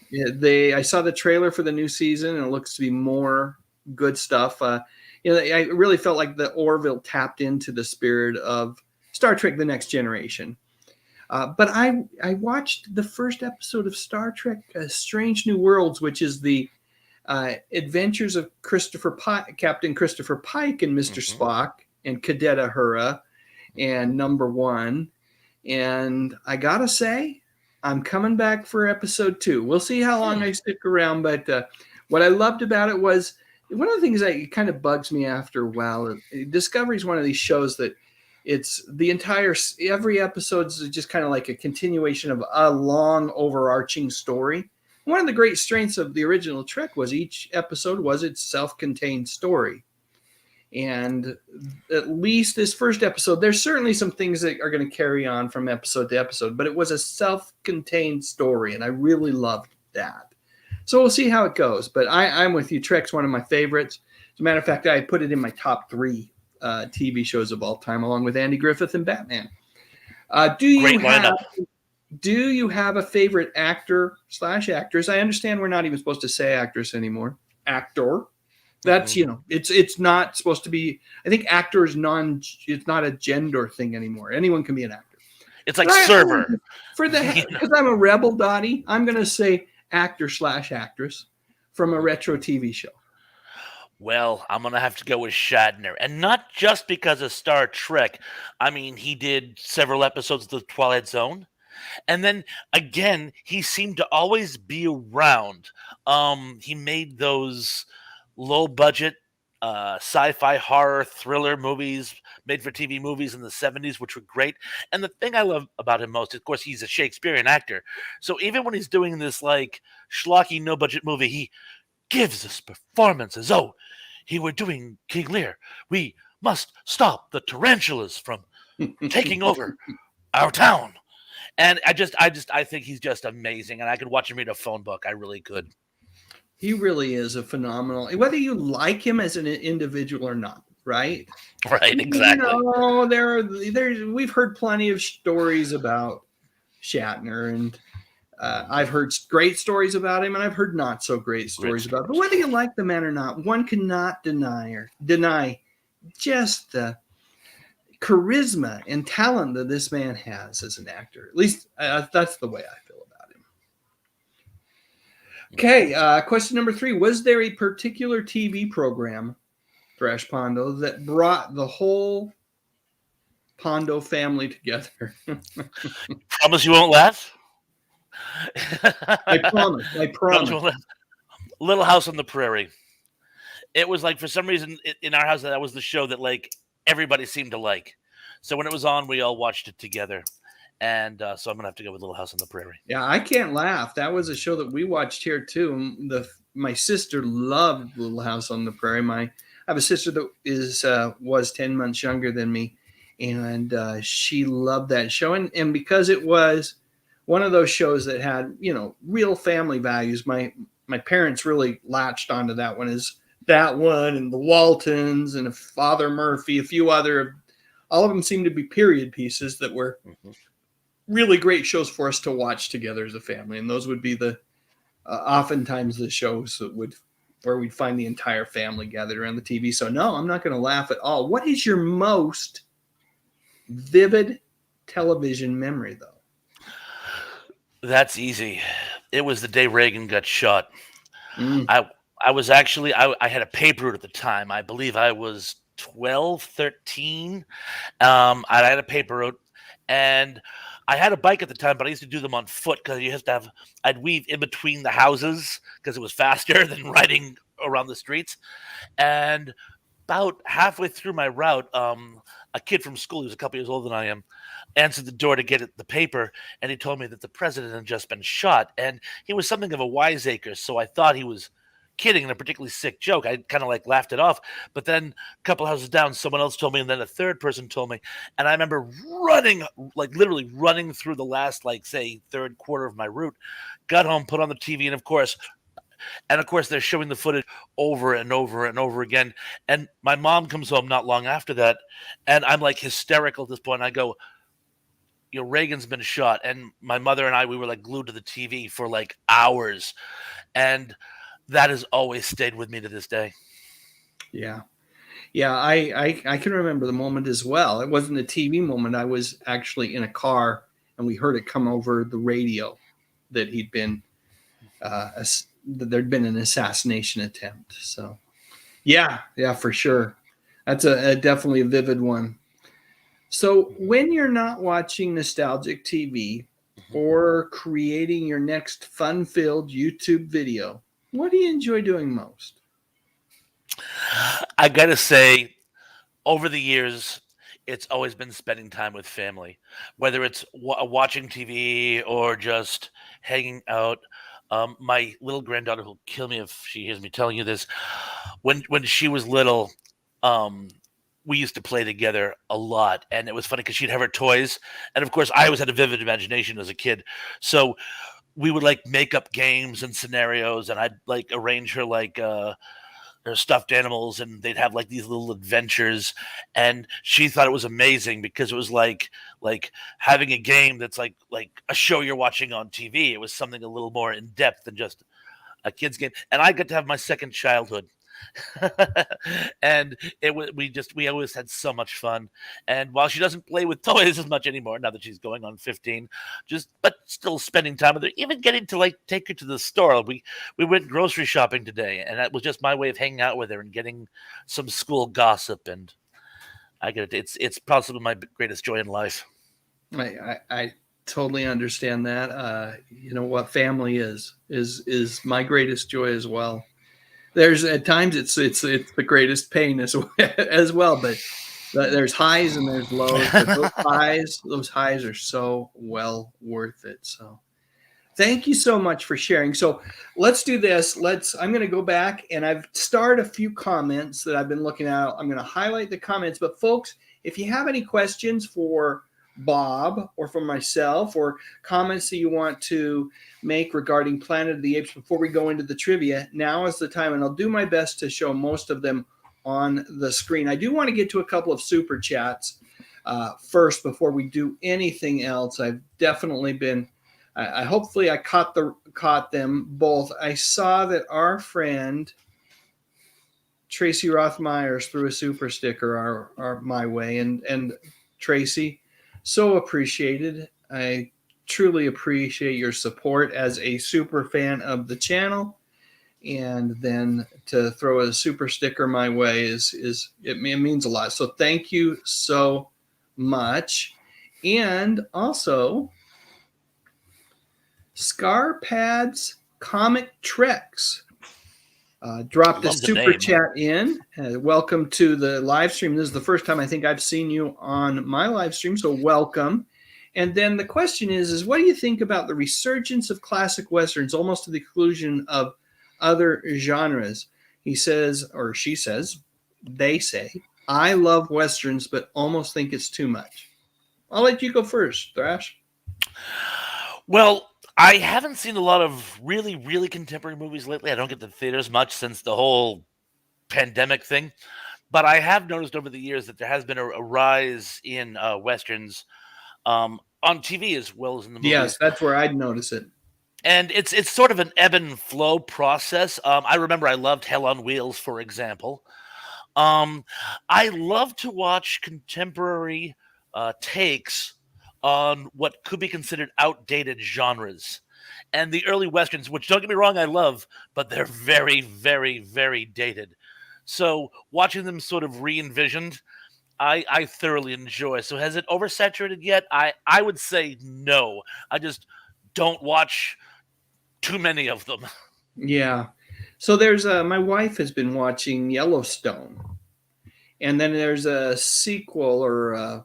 I saw the trailer for the new season, and it looks to be more good stuff. I really felt like the Orville tapped into the spirit of Star Trek: The Next Generation. But I watched the first episode of Star Trek: Strange New Worlds, which is the adventures of Captain Christopher Pike and Mr. Spock and Cadet Uhura and Number One. And I gotta say, I'm coming back for episode 2. We'll see how long I stick around. But what I loved about it was one of the things that kind of bugs me after a while. Discovery is one of these shows that it's every episode is just kind of like a continuation of a long overarching story. One of the great strengths of the original Trek was each episode was its self-contained story. And at least this first episode, there's certainly some things that are going to carry on from episode to episode, but it was a self-contained story, and I really loved that. So we'll see how it goes. But I'm with you. Trek's one of my favorites. As a matter of fact, I put it in my top 3 TV shows of all time, along with Andy Griffith and Batman. Do you have a favorite actor/actress? I understand we're not even supposed to say actress anymore. Actor. That's, it's not supposed to be. I think actor is it's not a gender thing anymore. Anyone can be an actor. It's like server. Because I'm a rebel, Dottie, I'm going to say actor/actress from a retro TV show. Well, I'm going to have to go with Shatner. And not just because of Star Trek. I mean, he did several episodes of The Twilight Zone. And then, again, he seemed to always be around. He made those low-budget sci-fi horror thriller movies, made-for-TV movies in the 70s, which were great. And the thing I love about him most, of course, he's a Shakespearean actor. So even when he's doing this, like, schlocky, no-budget movie, he gives us performances. Oh, he were doing King Lear. We must stop the tarantulas from taking over our town. And I think he's just amazing. And I could watch him read a phone book. I really could. He really is a phenomenal, whether you like him as an individual or not, right? Right, exactly. We've heard plenty of stories about Shatner, and I've heard great stories about him, and I've heard not so great stories about him. But whether you like the man or not, one cannot deny just the charisma and talent that this man has as an actor. At least that's the way I feel about him. Okay, question number 3. Was there a particular TV program, Thrash Pondo, that brought the whole Pondo family together? Promise you won't laugh? I promise. Little House on the Prairie. It was like, for some reason, in our house, that was the show that, like, everybody seemed to like. So when it was on, we all watched it together. And so I'm going to have to go with Little House on the Prairie. Yeah, I can't laugh. That was a show that we watched here, too. My sister loved Little House on the Prairie. I have a sister that was 10 months younger than me, and she loved that show. And because it was one of those shows that had, real family values, my parents really latched onto that one, and the Waltons and Father Murphy, a few other, all of them seemed to be period pieces that were really great shows for us to watch together as a family. And those would be the oftentimes the shows where we'd find the entire family gathered around the TV. So no, I'm not going to laugh at all. What is your most vivid television memory, though? That's easy. It was the day Reagan got shot. I was actually, I had a paper route at the time. I believe I was 12, 13. I had a paper route, and I had a bike at the time, but I used to do them on foot because I'd weave in between the houses because it was faster than riding around the streets. And about halfway through my route, a kid from school, he was a couple years older than I am, answered the door to get the paper, and he told me that the president had just been shot, and he was something of a wiseacre, so I thought he was kidding and a particularly sick joke. I kind of like laughed it off. But then a couple houses down, someone else told me, and then a third person told me. And I remember running, like literally running through the last, like, say, third quarter of my route, got home, put on the TV, and of course, they're showing the footage over and over and over again. And my mom comes home not long after that, and I'm like hysterical at this point. I go, Reagan's been shot. And my mother and I, we were like glued to the TV for like hours. And that has always stayed with me to this day. Yeah. Yeah, I can remember the moment as well. It wasn't a TV moment. I was actually in a car, and we heard it come over the radio that he'd been there'd been an assassination attempt. So, yeah, for sure. That's a definitely a vivid one. So, when you're not watching nostalgic TV or creating your next fun-filled YouTube video, what do you enjoy doing most? I gotta say, over the years, it's always been spending time with family, whether it's watching TV or just hanging out. My little granddaughter will kill me if she hears me telling you this. When she was little, we used to play together a lot, and it was funny because she'd have her toys, and of course, I always had a vivid imagination as a kid, so we would like make up games and scenarios, and I'd like arrange her like her stuffed animals, and they'd have like these little adventures, and she thought it was amazing because it was like having a game that's like a show you're watching on TV. It was something a little more in depth than just a kid's game, and I got to have my second childhood. And we always had so much fun. And while she doesn't play with toys as much anymore now that she's going on 15, but still spending time with her, even getting to like take her to the store. We went grocery shopping today, and that was just my way of hanging out with her and getting some school gossip. And it's possibly my greatest joy in life. I totally understand that. You know what family is my greatest joy as well. There's at times it's the greatest pain as well, but there's highs and there's lows. But those highs are so well worth it. So thank you so much for sharing. So let's do this. I'm going to go back, and I've started a few comments that I've been looking at. I'm going to highlight the comments, but folks, if you have any questions for Bob or for myself, or comments that you want to make regarding Planet of the Apes before we go into the trivia, now is the time, and I'll do my best to show most of them on the screen. I do want to get to a couple of super chats first before we do anything else. I've definitely been hopefully I caught them both. I saw that our friend Tracy Rothmeyers threw a super sticker my way, and Tracy, so appreciated. I truly appreciate your support as a super fan of the channel, and then to throw a super sticker my way it means a lot. So thank you so much. And also Scar Pads Comic Treks dropped a super chat in. Welcome to the live stream. This is the first time I think I've seen you on my live stream, so welcome. And then the question is what do you think about the resurgence of classic westerns, almost to the exclusion of other genres? He says, or she says, they say, I love westerns, but almost think it's too much. I'll let you go first, Thrash. Well, I haven't seen a lot of really, really contemporary movies lately. I don't get to the theaters much since the whole pandemic thing. But I have noticed over the years that there has been a rise in westerns on TV as well as in the movies. Yes, that's where I'd notice it. And it's sort of an ebb and flow process. I remember I loved Hell on Wheels, for example. I love to watch contemporary takes on what could be considered outdated genres. And the early westerns, which don't get me wrong, I love, but they're very, very, very dated. So watching them sort of re-envisioned, I thoroughly enjoy. So has it oversaturated yet? I would say no. I just don't watch too many of them. Yeah. So there's my wife has been watching Yellowstone. And then there's a sequel or a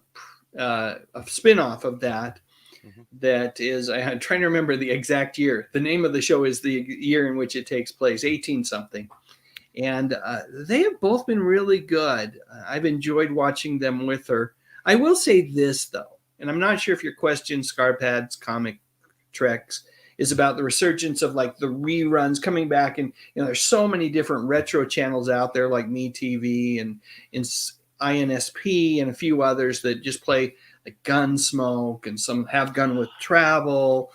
spin-off of that. that is, I'm trying to remember the exact year. The name of the show is the year in which it takes place, 18 something. And they have both been really good. I've enjoyed watching them with her. I will say this, though, and I'm not sure if your question, Scarpad's Comic Treks, is about the resurgence of like the reruns coming back. And, there's so many different retro channels out there like MeTV and INSP and a few others that just play like Gunsmoke, and some have Gun with Travel,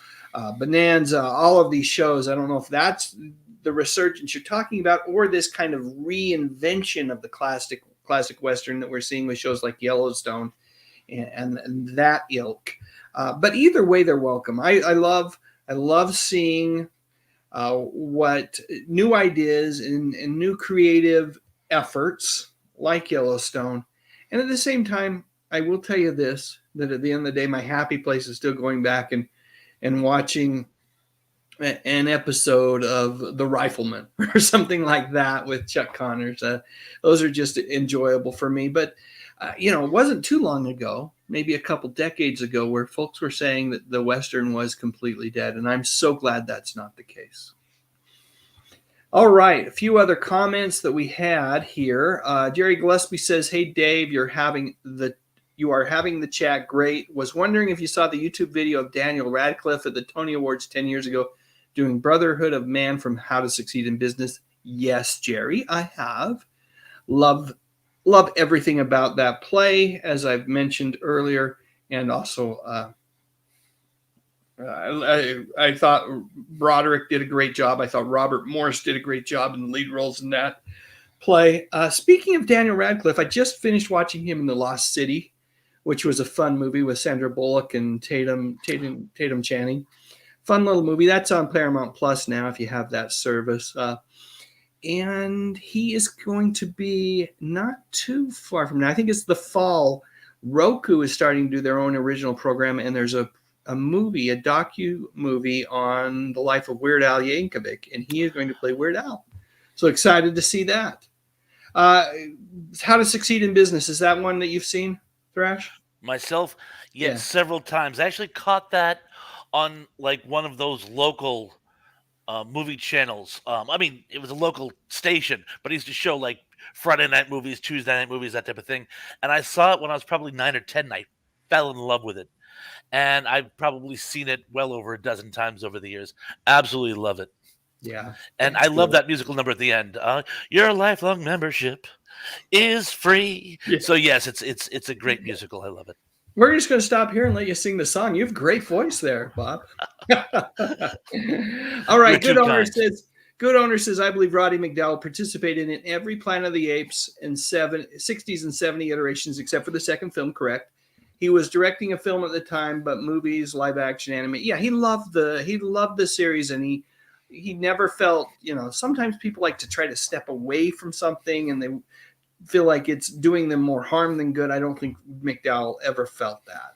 Bonanza, all of these shows. I don't know if that's the resurgence you're talking about, or this kind of reinvention of the classic Western that we're seeing with shows like Yellowstone and that ilk. But either way, they're welcome. I love seeing what new ideas and new creative efforts like Yellowstone. And at the same time, I will tell you this, that at the end of the day, my happy place is still going back and watching an episode of The Rifleman or something like that with Chuck Connors. Those are just enjoyable for me. But, it wasn't too long ago, maybe a couple decades ago, where folks were saying that the Western was completely dead. And I'm so glad that's not the case. All right, a few other comments that we had here. Jerry Gillespie says, "Hey Dave, you are having the chat great. Was wondering if you saw the YouTube video of Daniel Radcliffe at the Tony Awards 10 years ago doing Brotherhood of Man from How to Succeed in Business." Yes, Jerry, I have. Love everything about that play, as I've mentioned earlier, and also I thought Broderick did a great job. I thought Robert Morris did a great job in the lead roles in that play. Speaking of Daniel Radcliffe, I just finished watching him in The Lost City, which was a fun movie with Sandra Bullock and Tatum Channing. Fun little movie. That's on Paramount Plus now if you have that service. And he is going to be not too far from now. I think it's the fall. Roku is starting to do their own original program, and there's a docu-movie on the life of Weird Al Yankovic, and he is going to play Weird Al. So excited to see that. How to Succeed in Business. Is that one that you've seen, Thrash? Myself? Yes, Yeah. several times. I actually caught that on like one of those local movie channels. It was a local station, but he used to show like Friday night movies, Tuesday night movies, that type of thing. And I saw it when I was probably 9 or 10, and I fell in love with it. And I've probably seen it well over a dozen times over the years. Absolutely love it. Yeah. And I love that musical number at the end. Your lifelong membership is free. Yeah. So yes, it's a great musical. I love it. We're just going to stop here and let you sing the song. You have a great voice there, Bob. All right. Good owner says, I believe Roddy Mcdowell participated in every Planet of the Apes in 60s and 70 iterations, except for the second film, correct? He was directing a film at the time, but movies, live action, anime. Yeah, he loved the series, and he never felt, sometimes people like to try to step away from something and they feel like it's doing them more harm than good. I don't think McDowell ever felt that.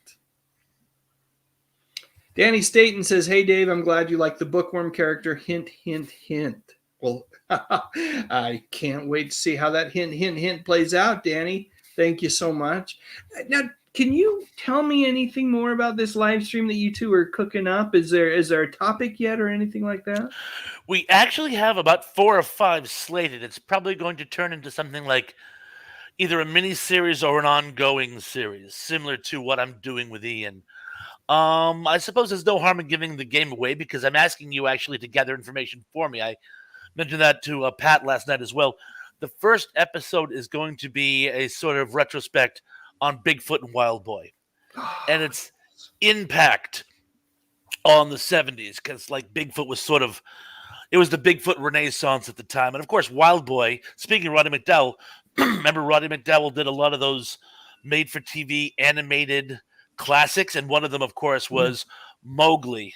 Danny Staten says, "Hey Dave, I'm glad you like the bookworm character. Hint, hint, hint." Well, I can't wait to see how that hint, hint, hint plays out, Danny. Thank you so much. Now, can you tell me anything more about this live stream that you two are cooking up? Is there a topic yet or anything like that? We actually have about 4 or 5 slated. It's probably going to turn into something like either a mini series or an ongoing series, similar to what I'm doing with Ian. I suppose there's no harm in giving the game away because I'm asking you actually to gather information for me. I mentioned that to Pat last night as well. The first episode is going to be a sort of retrospect on Bigfoot and Wild Boy and its impact on the 70s, because like Bigfoot was it was the Bigfoot renaissance at the time. And of course, Wild Boy, speaking of Roddy McDowell, remember Roddy McDowell did a lot of those made-for-TV animated classics, and one of them, of course, was Mowgli.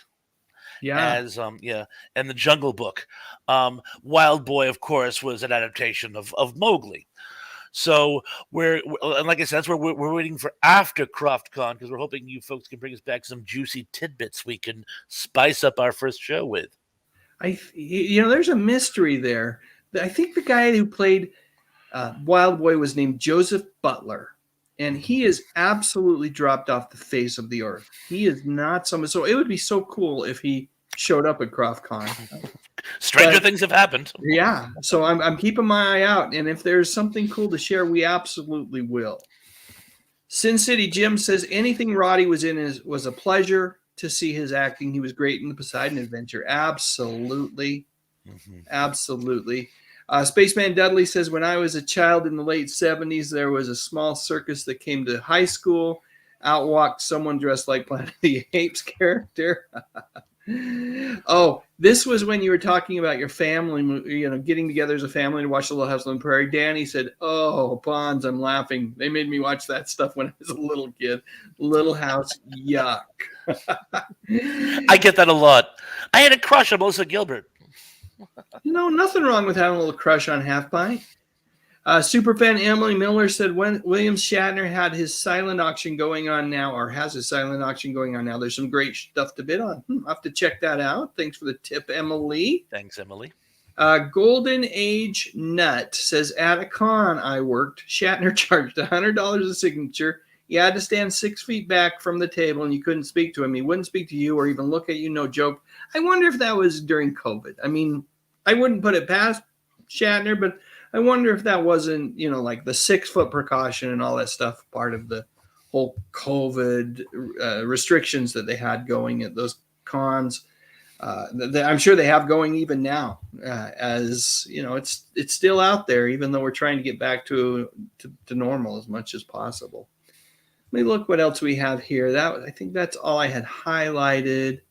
Yeah. And the Jungle Book. Wild Boy, of course, was an adaptation of Mowgli. So and like I said, that's where we're waiting for after CroftCon, because we're hoping you folks can bring us back some juicy tidbits we can spice up our first show with. There's a mystery there. I think the guy who played Wild Boy was named Joseph Butler, and he is absolutely dropped off the face of the earth. He is not someone. So it would be so cool if he showed up at CroftCon. Stranger things have happened. Yeah, so I'm keeping my eye out, and if there's something cool to share, we absolutely will. Sin City Jim says anything Roddy was in was a pleasure to see his acting. He was great in the Poseidon Adventure. Absolutely. Absolutely. Spaceman Dudley says, when I was a child in the late 70s, there was a small circus that came to high school. Out walked someone dressed like Planet of the Apes character. Oh, this was when you were talking about your family, getting together as a family to watch The Little House on the Prairie. Danny said, oh, Bonds, I'm laughing. They made me watch that stuff when I was a little kid. Little House, yuck. I get that a lot. I had a crush on Melissa Gilbert. Nothing wrong with having a little crush on Half Pint. Superfan Emily Miller said when William Shatner had his silent auction going on now, or has his silent auction going on now, there's some great stuff to bid on. I'll have to check that out. Thanks for the tip, Emily. Thanks, Emily. Golden Age Nut says, at a con I worked, Shatner charged $100 a signature. You had to stand 6 feet back from the table and you couldn't speak to him. He wouldn't speak to you or even look at you, no joke. I wonder if that was during COVID. I mean, I wouldn't put it past Shatner, but I wonder if that wasn't, like the 6 foot precaution and all that stuff, part of the whole COVID restrictions that they had going at those cons. That I'm sure they have going even now, as it's still out there, even though we're trying to get back to normal as much as possible. Let me look what else we have here. I think that's all I had highlighted.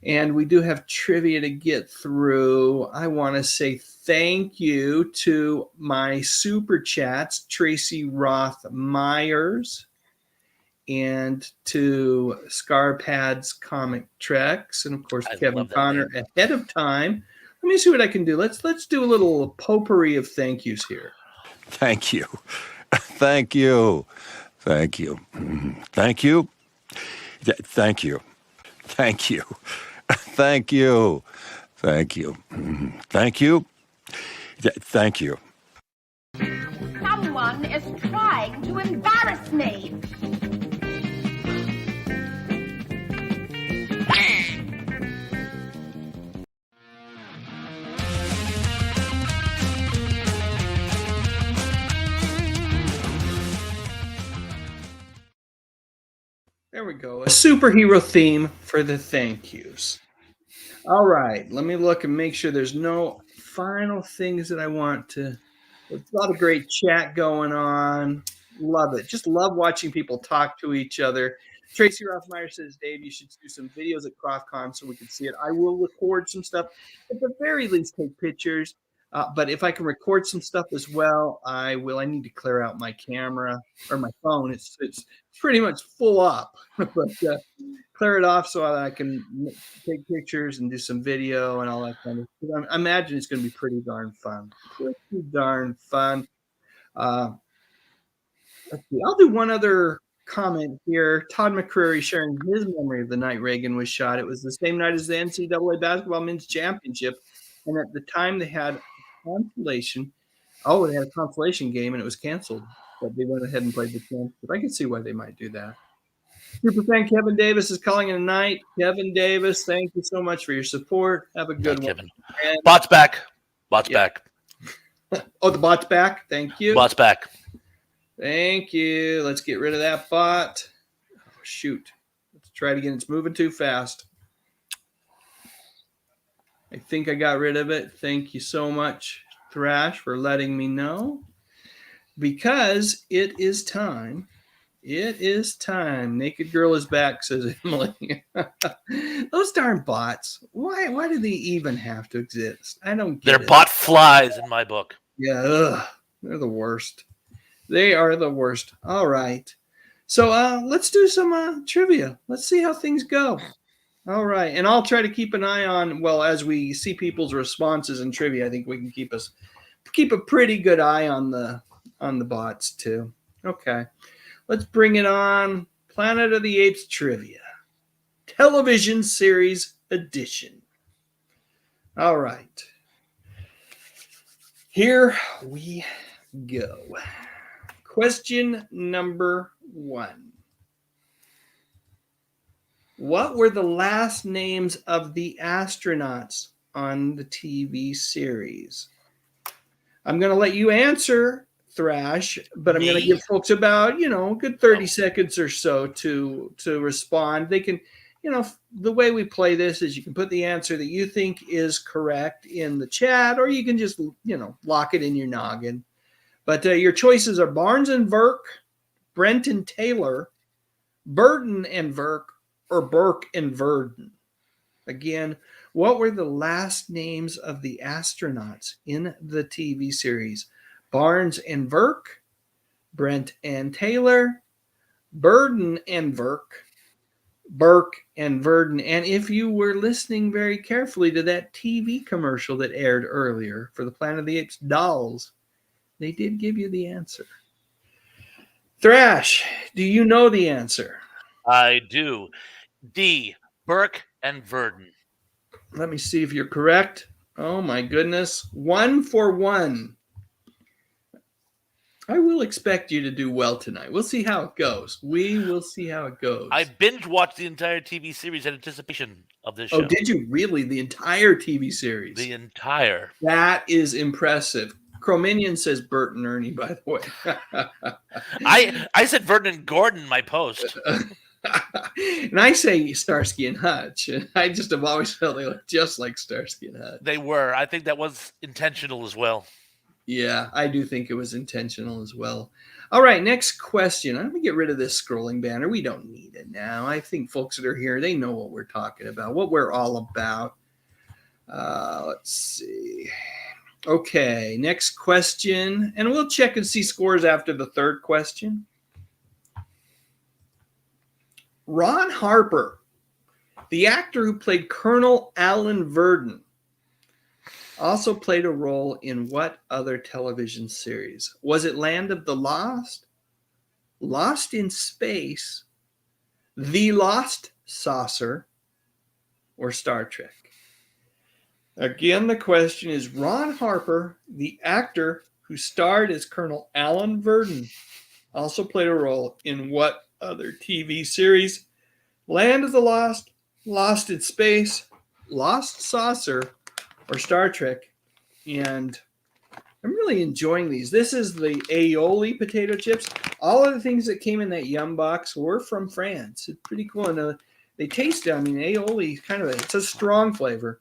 And we do have trivia to get through. I want to say thank you to my super chats, Tracy Roth Myers, and to Scarpad's Comic Treks, and of course Kevin Connor ahead of time. Let me see what I can do. Let's do a little potpourri of thank yous here. Thank you. Thank you. Thank you. Thank you. Thank you. Thank you. Thank you. Thank you. Thank you. Thank you. Someone is trying to embarrass me. There we go. A superhero theme for the thank yous. All right. Let me look and make sure there's no final things that I want to. There's a lot of great chat going on. Love it. Just love watching people talk to each other. Tracy Rothmeyer says, Dave, you should do some videos at CroftCon so we can see it. I will record some stuff. At the very least, take pictures. But if I can record some stuff as well, I will. I need to clear out my camera or my phone. It's pretty much full up. But clear it off so that I can take pictures and do some video and all that kind of stuff. I imagine it's going to be pretty darn fun. Pretty darn fun. Let's see. I'll do one other comment here. Todd McCreary sharing his memory of the night Reagan was shot. It was the same night as the NCAA basketball men's championship. And at the time they had consolation. Oh, they had a consolation game and it was canceled. But they went ahead and played the championship. I can see why they might do that. Superfan Kevin Davis is calling it a night. Kevin Davis, thank you so much for your support. Have a good one. Kevin. Bot's back. Bot's back. Oh, the bot's back. Thank you. Bot's back. Thank you. Let's get rid of that bot. Oh, shoot. Let's try it again. It's moving too fast. I think I got rid of it. Thank you so much, Thrash, for letting me know. Because it is time. It is time. Naked Girl is back, says Emily. Those darn bots. Why do they even have to exist? I don't get it. They're bot flies in my book. Yeah, they're the worst. They are the worst. All right. So let's do some trivia. Let's see how things go. All right. And I'll try to keep an eye on, well, as we see people's responses in trivia, I think we can keep a pretty good eye on the bots too. Okay. Let's bring it on. Planet of the Apes trivia. Television series edition. All right. Here we go. Question number 1. What were the last names of the astronauts on the TV series? I'm going to let you answer, Thrash, but I'm going to give folks about, a good 30 seconds or so to respond. They can, the way we play this is you can put the answer that you think is correct in the chat, or you can just, lock it in your noggin. But your choices are Barnes and Verk, Brent and Taylor, Burton and Verk, or Burke and Verdon. Again, what were the last names of the astronauts in the TV series? Barnes and Verk, Brent and Taylor, Burden and Verk, Burke and Verdon. And if you were listening very carefully to that TV commercial that aired earlier for the Planet of the Apes dolls, they did give you the answer. Thrash, do you know the answer? I do. D, Burke and Verdon. Let me see if you're correct. Oh my goodness. 1 for 1. I will expect you to do well tonight. We'll see how it goes. We will see how it goes. I binge watched the entire TV series in anticipation of this show. Oh, did you really? The entire TV series? The entire. That is impressive. Chrominion says Bert and Ernie, by the way. I said Verdon and Gordon in my post. And I say Starsky and Hutch. I just have always felt they look just like Starsky and Hutch. They were. I think that was intentional as well. Yeah, I do think it was intentional as well. All right, next question. I'm going to get rid of this scrolling banner. We don't need it now. I think folks that are here, they know what we're talking about, what we're all about. Let's see. Okay, next question. And we'll check and see scores after the third question. Ron Harper, the actor who played Colonel Alan Verdon, also played a role in what other television series? Was it Land of the Lost, Lost in Space, The Lost Saucer, or Star Trek? Again, the question is Ron Harper, the actor who starred as Colonel Alan Verdon, also played a role in what other TV series? Land of the Lost, Lost in Space, Lost Saucer, or Star Trek? And I'm really enjoying these. This is the Aioli potato chips. All of the things that came in that Yum box were from France. It's pretty cool. And they taste, Aioli kind of, it's a strong flavor.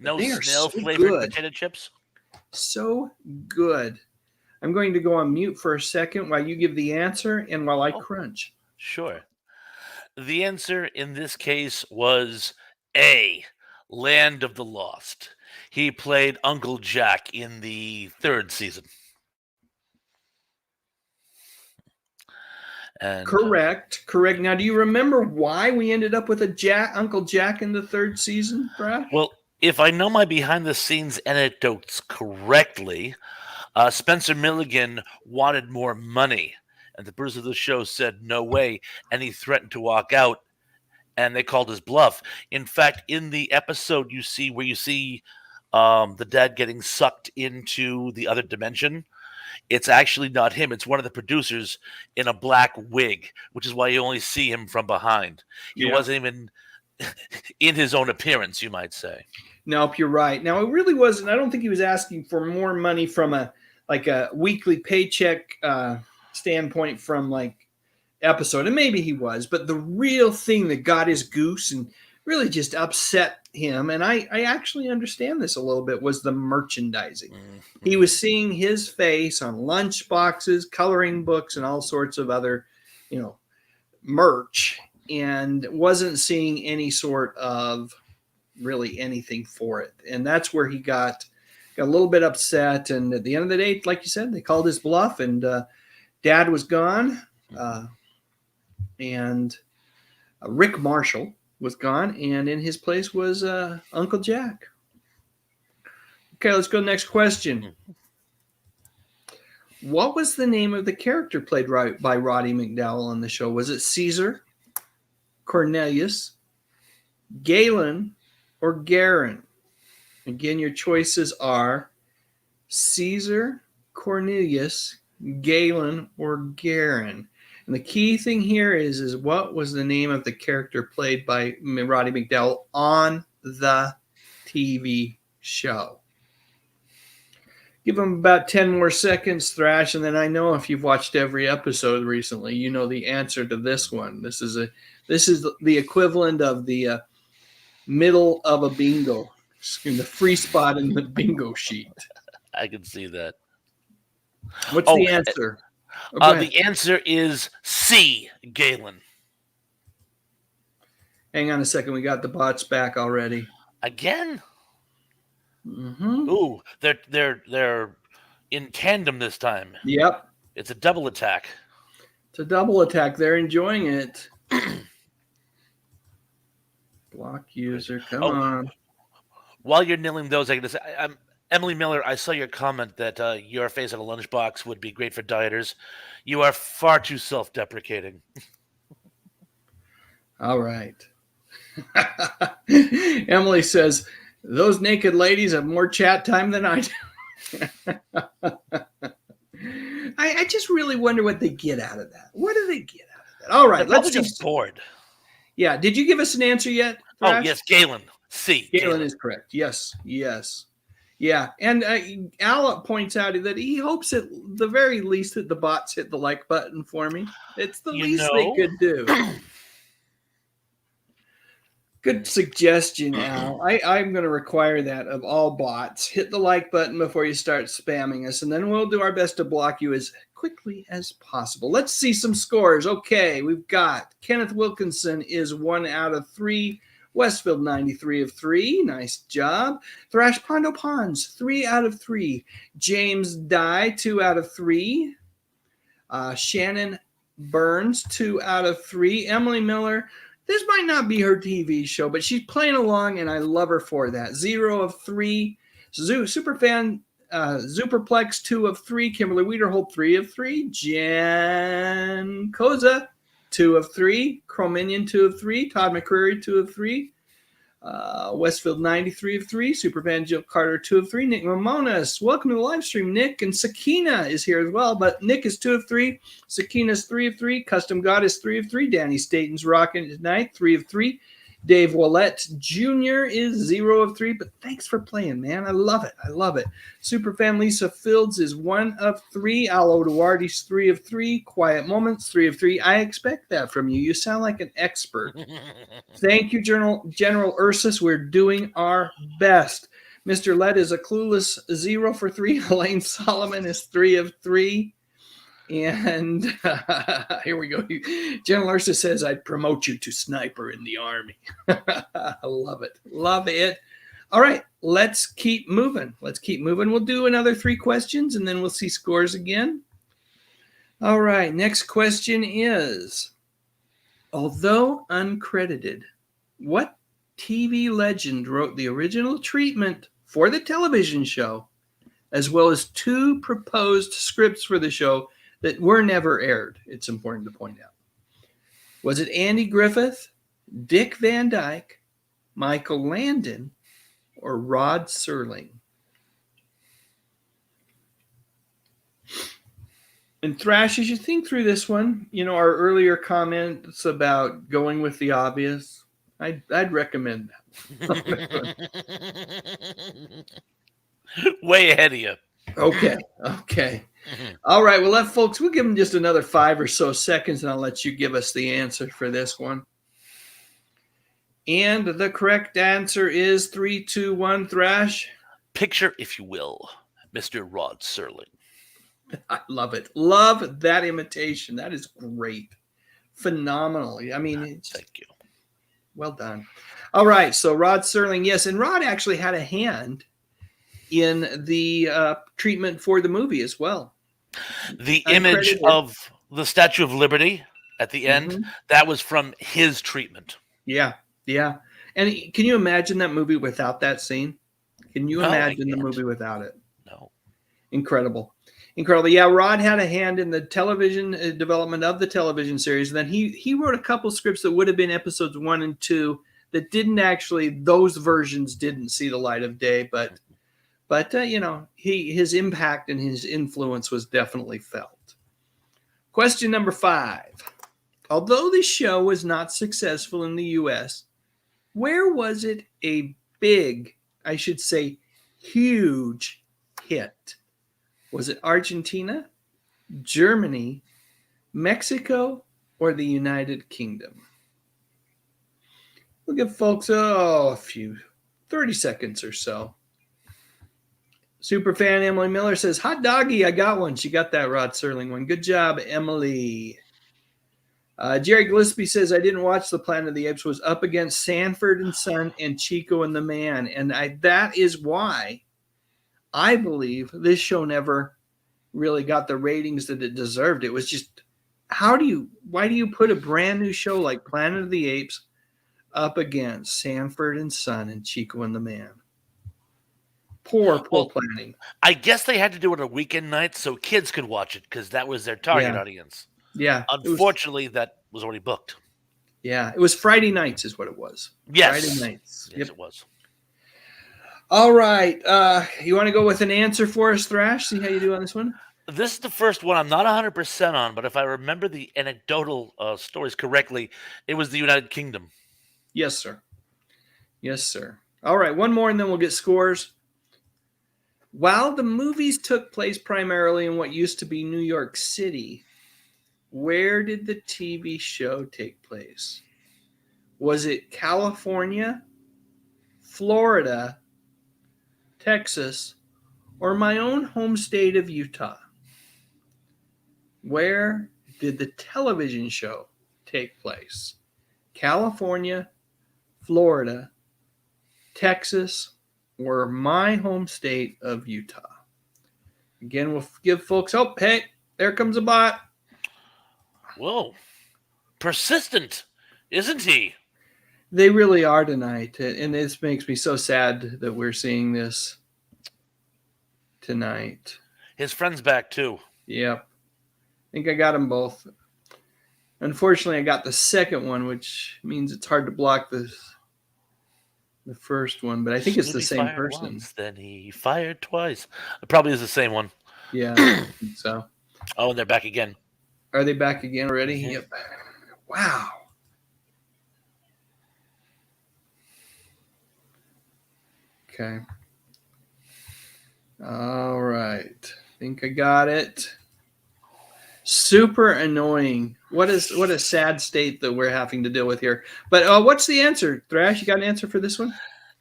No snail so flavored potato chips? So good. I'm going to go on mute for a second while you give the answer and while I crunch. Sure. The answer in this case was A, Land of the Lost. He played Uncle Jack in the third season. And, correct. Now, do you remember why we ended up with Uncle Jack in the third season, Brad? Well, if I know my behind-the-scenes anecdotes correctly, Spencer Milligan wanted more money, and the producers of the show said no way, and he threatened to walk out, and they called his bluff. In fact, in the episode you see the dad getting sucked into the other dimension, it's actually not him. It's one of the producers in a black wig, which is why you only see him from behind. He wasn't even in his own appearance, you might say. Nope, you're right. Now, it really wasn't. I don't think he was asking for more money from a weekly paycheck standpoint from episode, and maybe he was, but the real thing that got his goose and really just upset him, and I actually understand this a little bit, was the merchandising. Mm-hmm. He was seeing his face on lunch boxes, coloring books, and all sorts of other, merch, and wasn't seeing any sort of really anything for it. And that's where he got a little bit upset. And at the end of the day, like you said, they called his bluff, and Dad was gone. And Rick Marshall was gone, and in his place was Uncle Jack. Okay, let's go to the next question. What was the name of the character played by Roddy McDowell on the show? Was it Caesar, Cornelius, Galen, or Garen? Again, your choices are Caesar, Cornelius, Galen, or Garen. And the key thing here is what was the name of the character played by Roddy McDowell on the TV show? Give them about 10 more seconds, Thrash, and then I know if you've watched every episode recently, you know the answer to this one. This is the equivalent of the middle of a bingo, in the free spot in the bingo sheet. I can see that. What's the answer? The answer is C, Galen. Hang on a second. We got the bots back already. Again? Mm-hmm. Ooh, they're in tandem this time. Yep. It's a double attack. It's a double attack. They're enjoying it. Block user, come on. While you're nailing those, I can just say, Emily Miller, I saw your comment that your face on a lunchbox would be great for dieters. You are far too self-deprecating. All right. Emily says, those naked ladies have more chat time than I do. I just really wonder what they get out of that. What do they get out of that? All right, let's just bored. Yeah, did you give us an answer yet? Thrash? Oh, yes, Galen. C. Galen is correct. Yes. Yeah, and Al points out that he hopes at the very least that the bots hit the like button for me. It's the least they could do. Good suggestion, Al. I'm going to require that of all bots. Hit the like button before you start spamming us, and then we'll do our best to block you as quickly as possible. Let's see some scores. Okay, we've got Kenneth Wilkinson is 1 out of 3. Westfield, 93 of 3. Nice job. Thrash Pondo Ponds, 3 out of 3. James Dye, 2 out of 3. Shannon Burns, 2 out of 3. Emily Miller, this might not be her TV show, but she's playing along, and I love her for that. 0 of 3. Superfan Zuperplex, 2 of 3. Kimberly Wiederholt, 3 of 3. Jan Koza, 2 of 3. Chrominion, 2 of 3. Todd McCreary, 2 of 3. Westfield, 93 of 3. Superfan Jill Carter, 2 of 3. Nick Ramonas, welcome to the live stream, Nick. And Sakina is here as well, but Nick is 2 of 3. Sakina's 3 of 3. Custom God is 3 of 3. Danny Staten's rocking tonight, 3 of 3. Dave Willett Jr. is 0 of 3, but thanks for playing, man. I love it. Superfan Lisa Fields is 1 of 3. Alo Duarte's 3 of 3. Quiet Moments, 3 of 3. I expect that from you. You sound like an expert. Thank you, General Ursus. We're doing our best. Mr. Led is a clueless 0 for 3. Elaine Solomon is 3 of 3. And here we go. General Ursus says, I'd promote you to sniper in the Army. I love it. Love it. All right, let's keep moving. We'll do another 3 questions, and then we'll see scores again. All right, next question is, although uncredited, what TV legend wrote the original treatment for the television show, as well as 2 proposed scripts for the show that were never aired? It's important to point out. Was it Andy Griffith, Dick Van Dyke, Michael Landon, or Rod Serling? And Thrash, as you think through this one, our earlier comments about going with the obvious, I'd recommend that. Way ahead of you. Okay. All right, we'll give them just another 5 or so seconds, and I'll let you give us the answer for this one. And the correct answer is 3, 2, 1, Thrash. Picture, if you will, Mr. Rod Serling. I love it. Love that imitation. That is great. Phenomenal. I mean, thank you. Well done. All right, so Rod Serling, yes, and Rod actually had a hand in the treatment for the movie as well. The image of the Statue of Liberty at the end, that was from his treatment. Yeah. And can you imagine that movie without that scene? Can you imagine the movie without it? No. Incredible. Yeah, Rod had a hand in the television development of the television series. And then he wrote a couple scripts that would have been episodes 1 and 2 that didn't actually, those versions didn't see the light of day, but But, his impact and his influence was definitely felt. Question number 5. Although the show was not successful in the U.S., where was it a big, I should say huge hit? Was it Argentina, Germany, Mexico, or the United Kingdom? We'll give folks a few 30 seconds or so. Superfan Emily Miller says, hot doggy, I got one. She got that Rod Serling one. Good job, Emily. Jerry Gillespie says, I didn't watch The Planet of the Apes, was up against Sanford and Son and Chico and the Man. And that is why I believe this show never really got the ratings that it deserved. It was just, why do you put a brand new show like Planet of the Apes up against Sanford and Son and Chico and the Man? Poor planning. I guess they had to do it on weekend nights so kids could watch it because that was their target audience. Yeah. Unfortunately, that was already booked. Yeah. It was Friday nights is what it was. Yes. Friday nights. Yes, it was. All right. You want to go with an answer for us, Thrash? See how you do on this one? This is the first one I'm not 100% on, but if I remember the anecdotal stories correctly, it was the United Kingdom. Yes, sir. Yes, sir. All right. One more and then we'll get scores. While the movies took place primarily in what used to be New York City, where did the TV show take place? Was it California, Florida, Texas, or my own home state of Utah? Where did the television show take place? California, Florida, Texas, or my home state of Utah? Again, we'll give folks hope. Hey, there comes a bot. Whoa. Persistent, isn't he? They really are tonight. And this makes me so sad that we're seeing this tonight. His friend's back, too. Yep. I think I got them both. Unfortunately, I got the second one, which means it's hard to block the first one, but I think it's the same person. Once, then he fired twice. It probably is the same one. Yeah, I think so. Oh, and they're back again. Are they back again already? Mm-hmm. Yep. Wow. Okay. All right. I think I got it. Super annoying. What a sad state that we're having to deal with here. But what's the answer, Thrash? You got an answer for this one?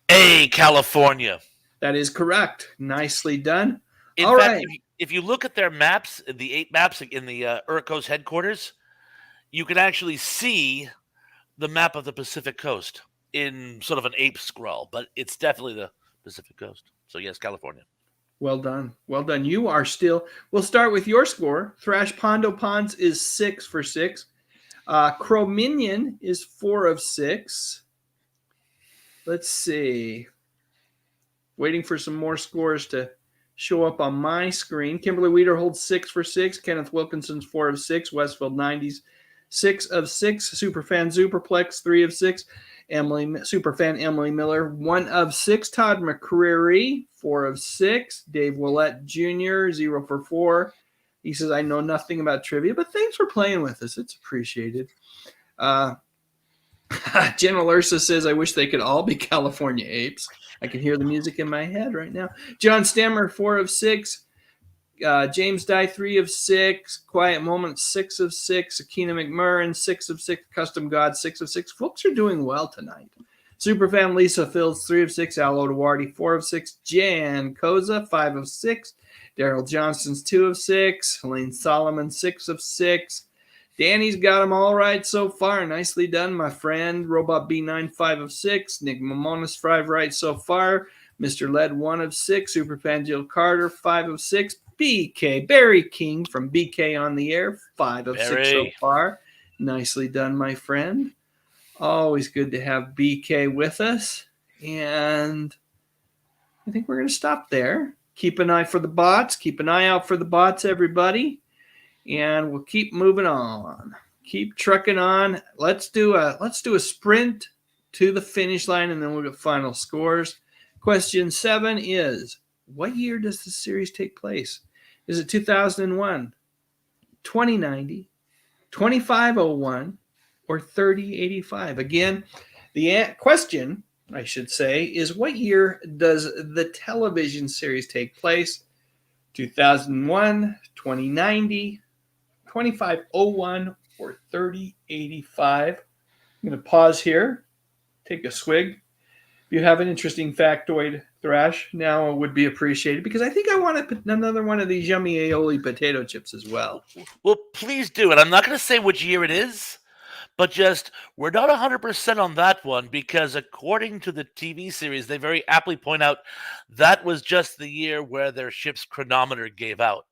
A, California. That is correct. Nicely done. In All fact, right. if you look at their maps, the 8 maps in the Urco's headquarters, you can actually see the map of the Pacific Coast in sort of an ape scroll, but it's definitely the Pacific Coast. So yes, California. Well done. Well done. You are still... We'll start with your score. Thrash Pondo Ponds is 6 for 6. Crow Minion is 4 of 6. Let's see. Waiting for some more scores to show up on my screen. Kimberly Weeder holds 6 for 6. Kenneth Wilkinson's 4 of 6. Westfield 90s 6 of 6. Superfan Superplex 3 of 6. Superfan Emily Miller 1 of 6. Todd McCreary 4 of 6. Dave Willett Jr. 0 for 4. He says, I know nothing about trivia, but thanks for playing with us. It's appreciated. General Ursa says, I wish they could all be California apes. I can hear the music in my head right now. John Stammer, 4 of 6. James Dye, 3 of 6. Quiet Moment, 6 of 6. Akina McMurrin, 6 of 6. Custom God, 6 of 6. Folks are doing well tonight. Superfan Lisa Fields, 3 of 6. Al Odawardi, 4 of 6. Jan Koza, 5 of 6. Daryl Johnston's 2 of 6. Helene Solomon, 6 of 6. Danny's got them all right so far. Nicely done, my friend. Robot B9, 5 of 6. Nick Mamonis, 5 right so far. Mr. Led, 1 of 6. Superfan Jill Carter, 5 of 6. BK, Barry King from BK on the Air, 5 of 6 so far. Nicely done, my friend. Always good to have BK with us. And I think we're going to stop there. Keep an eye for the bots. Keep an eye out for the bots, everybody. And we'll keep moving on. Keep trucking on. Let's do a sprint to the finish line, and then we'll get final scores. Question 7 is, What year does the series take place? Is it 2001, 2090, 2501, or 3085? Again, the question, I should say, is what year does the television series take place? 2001, 2090, 2501, or 3085? I'm going to pause here, take a swig. If you have an interesting factoid, Thrash, now would be appreciated, because I think I want to put another one of these yummy aioli potato chips as well. Well, please do. And I'm not going to say which year it is, but just we're not 100% on that one, because according to the TV series, they very aptly point out that was just the year where their ship's chronometer gave out.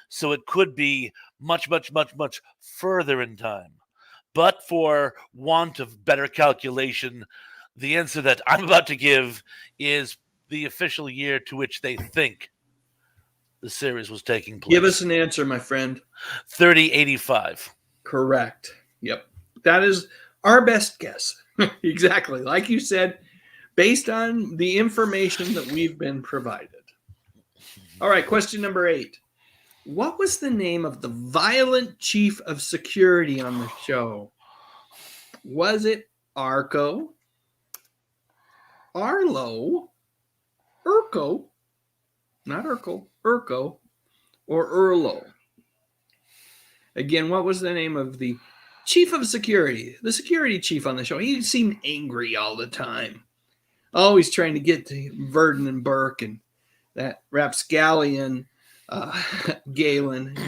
So it could be much, much, much, much further in time. But for want of better calculation, the answer that I'm about to give is the official year to which they think the series was taking place. Give us an answer, my friend. 3085. Correct. Yep. That is our best guess. Exactly. Like you said, based on the information that we've been provided. All right, question number 8. What was the name of the violent chief of security on the show? Was it Arco, Arlo, Urko, not Urkel, Urko, or Erlo? Again, what was the name of the chief of security, the security chief on the show? He seemed angry all the time, always trying to get to Verdon and Burke and that rapscallion Galen,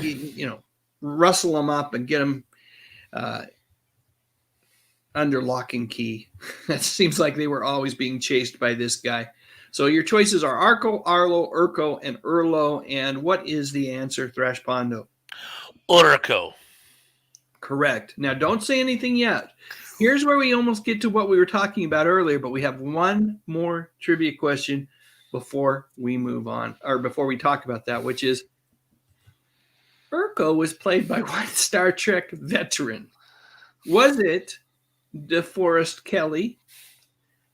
rustle them up and get them under lock and key. That seems like they were always being chased by this guy. So your choices are Arco, Arlo, Urko, and Erlo. And what is the answer, Thrash Pondo? Urko. Correct. Now, don't say anything yet. Here's where we almost get to what we were talking about earlier, but we have one more trivia question before we move on, or before we talk about that, which is Urko was played by what Star Trek veteran? Was it DeForest Kelley,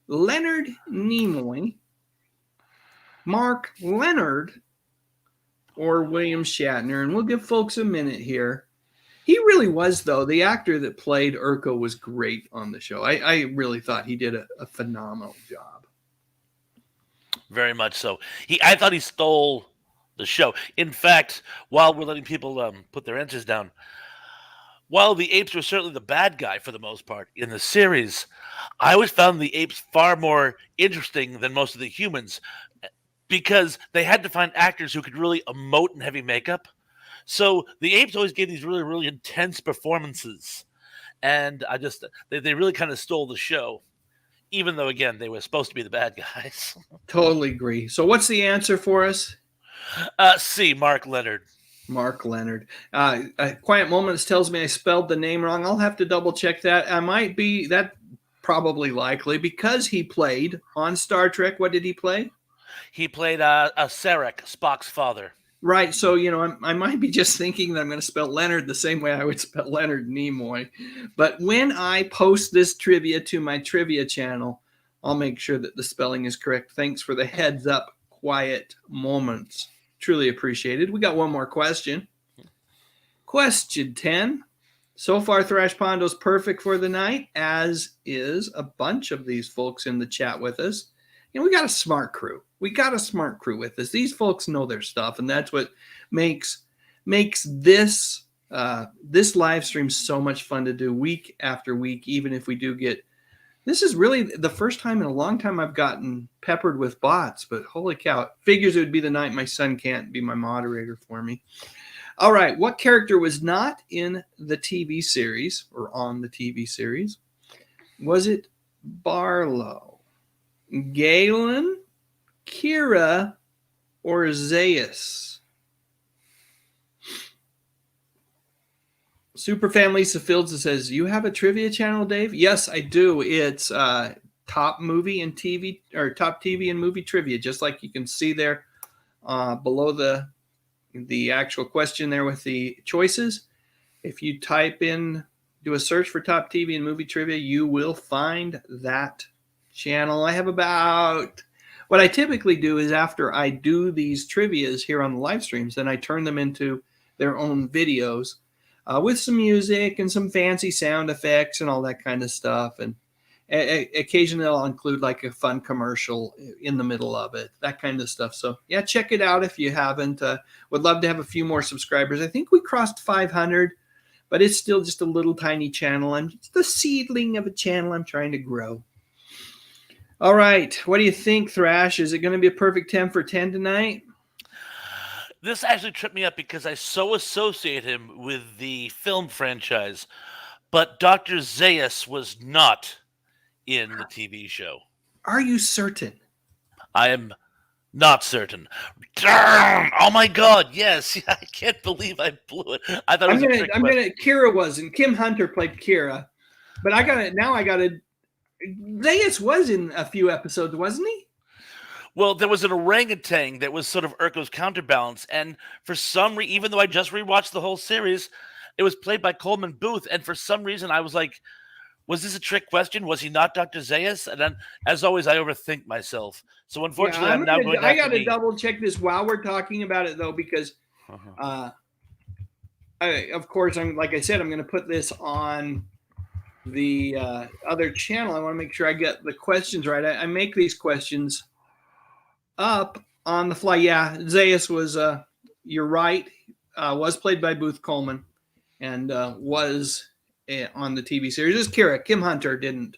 Leonard Nimoy, Mark Leonard, or William Shatner? And we'll give folks a minute here. He really was, though. The actor that played Urko was great on the show. I really thought he did a phenomenal job. Very much so. I thought he stole the show. In fact, while we're letting people put their answers down, while the apes were certainly the bad guy for the most part in the series, I always found the apes far more interesting than most of the humans, because they had to find actors who could really emote in heavy makeup. So the apes always gave these really, really intense performances. And they really kind of stole the show, even though, again, they were supposed to be the bad guys. Totally agree. So what's the answer for us? C, Mark Leonard. Mark Leonard. A Quiet Moments tells me I spelled the name wrong. I'll have to double check that. I might be, that probably likely, because he played on Star Trek. What did he play? He played Sarek, Spock's father. Right. So, I might be just thinking that I'm going to spell Leonard the same way I would spell Leonard Nimoy. But when I post this trivia to my trivia channel, I'll make sure that the spelling is correct. Thanks for the heads up, Quiet Moments. Truly appreciated. We got one more question. Question 10. So far, Thrash Pondo's perfect for the night, as is a bunch of these folks in the chat with us. We got a smart crew. We got a smart crew with us. These folks know their stuff, and that's what makes this this live stream so much fun to do week after week, even if we do get. This is really the first time in a long time I've gotten peppered with bots, but holy cow. Figures it would be the night my son can't be my moderator for me. All right, what character was not in the TV series or on the TV series? Was it Barlow, Galen, Kira, or Zaius? Superfan Lisa Fields says, you have a trivia channel, Dave? Yes, I do. It's top movie and TV, or top TV and movie trivia, just like you can see there below the actual question there with the choices. If you type in, do a search for top TV and movie trivia, you will find that channel. I have about what I typically do is after I do these trivias here on the live streams, then I turn them into their own videos with some music and some fancy sound effects and all that kind of stuff. And occasionally I'll include like a fun commercial in the middle of it, that kind of stuff. So yeah, check it out if you haven't. Would love to have a few more subscribers. I think we crossed 500, but it's still just a little tiny channel. I'm just the seedling of a channel I'm trying to grow. All right, what do you think, Thrash? Is it going to be a perfect 10 for 10 tonight? This actually tripped me up because I so associate him with the film franchise, but Dr. Zaius was not in the TV show. Are you certain? I am not certain. Darn! Oh my God! Yes, I can't believe I blew it. I thought Kira was, and Kim Hunter played Kira, but I got it now. Zaius was in a few episodes, wasn't he? Well, there was an orangutan that was sort of Urko's counterbalance, and for some reason, even though I just rewatched the whole series, it was played by Coleman Booth, and for some reason, I was like, was this a trick question? Was he not Dr. Zaius? And then, as always, I overthink myself. So unfortunately, I'm now going to I got to double check this while we're talking about it, though, because, of course, like I said, I'm going to put this on the other channel. I want to make sure I get the questions right. I make these questions up on the fly. Yeah, Zaius was, you're right, was played by Booth Coleman and was on the TV series. This is Kira. Kim Hunter didn't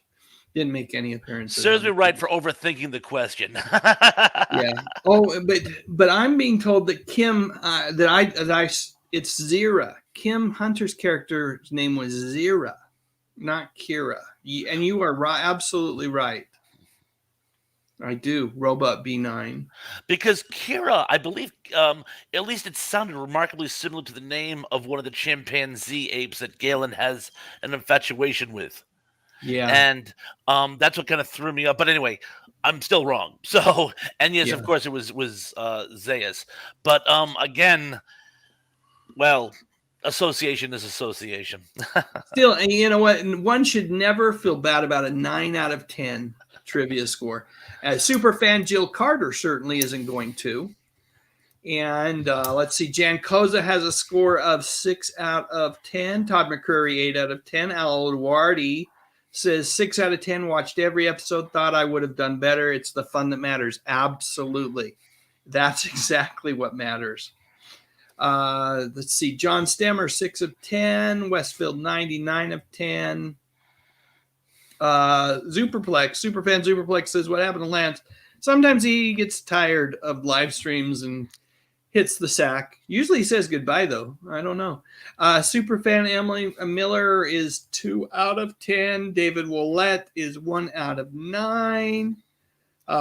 make any appearances. Serves me right for overthinking the question. Yeah. Oh, but I'm being told that Kim, it's Zira. Kim Hunter's character's name was Zira, not Kira. And you are right, absolutely right. I do. Robot B9. Because Kira, I believe, at least it sounded remarkably similar to the name of one of the chimpanzee apes that Galen has an infatuation with. Yeah. And that's what kind of threw me up. But anyway, I'm still wrong. So, and yes, of course, it was Zaius. But again, well, association is association. Still, and you know what? One should never feel bad about a 9 out of 10 trivia score. Superfan Jill Carter certainly isn't going to. And let's see, Jan Koza has a score of 6 out of 10. Todd McCurry, 8 out of 10. Al Eduardi says 6 out of 10. Watched every episode. Thought I would have done better. It's the fun that matters. Absolutely. That's exactly what matters. Let's see, John Stemmer, 6 of 10. Westfield, 99 of 10. Superfan Superplex says, what happened to Lance? Sometimes he gets tired of live streams and hits the sack. Usually he says goodbye, though. I don't know. Superfan Emily Miller is 2 out of 10. David Willett is 1 out of 9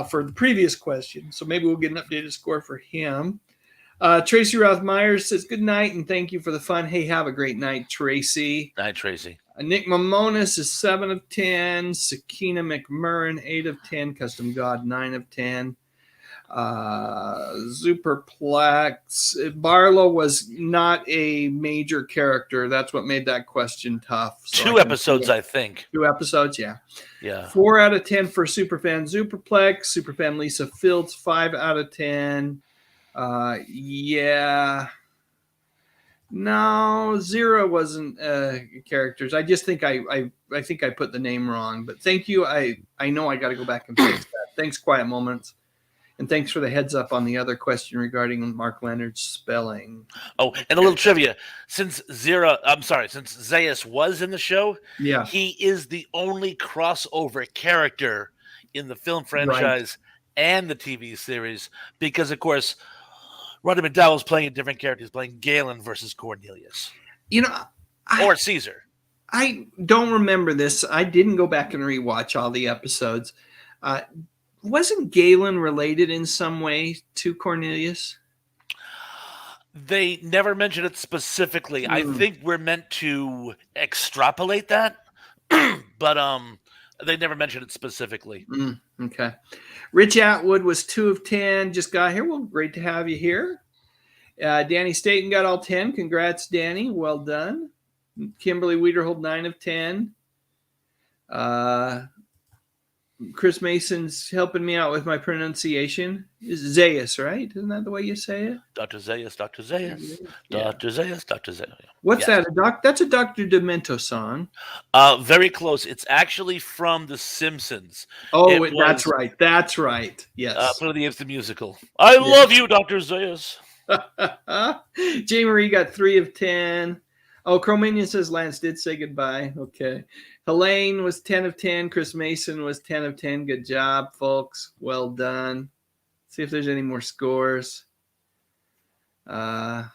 for the previous question. So maybe we'll get an updated score for him. Tracy Roth Myers says, good night and thank you for the fun. Hey, have a great night, Tracy. Night, Tracy. Nick Mamonis is 7 of 10. Sakina McMurrin, 8 of 10. Custom God, 9 of 10. Superplex. Barlow was not a major character. That's what made that question tough. So 2 episodes, I think. 2 episodes, yeah. Yeah. 4 out of 10 for Superfan Superplex. Superfan Lisa Fields, 5 out of 10. Yeah. No, Zero wasn't characters. I just think I think I put the name wrong. But thank you. I know I got to go back and fix that. Thanks, Quiet Moments, and thanks for the heads up on the other question regarding Mark Leonard's spelling. Oh, and a little trivia: since Zaius was in the show, yeah, he is the only crossover character in the film franchise and the TV series. Because, of course, Roddy McDowell is playing a different character. He's playing Galen versus Cornelius. You know, or Caesar. I don't remember this. I didn't go back and rewatch all the episodes. Wasn't Galen related in some way to Cornelius? They never mentioned it specifically. I think we're meant to extrapolate that, but they never mentioned it specifically. Okay. Rich Atwood was 2 of 10. Just got here. Well, great to have you here. Danny Staten got all 10. Congrats, Danny. Well done. Kimberly Wiederhold, 9 of 10. Chris Mason's helping me out with my pronunciation. Is Zayas, right? Isn't that the way you say it? Dr. Zayas, Dr. Zayas, Yeah. Dr. Zayas, Dr. Zayas. What's Yes. that? That's a Dr. Demento song. Very close. It's actually from The Simpsons. Oh, It that's was, right. That's right. Yes. Planet of the Apes, the musical. I love you, Dr. Zayas. J. Marie got 3 of 10. Oh, Chromanian says Lance did say goodbye. Okay. Helene was 10 of 10. Chris Mason was 10 of 10. Good job, folks. Well done. See if there's any more scores. Oh,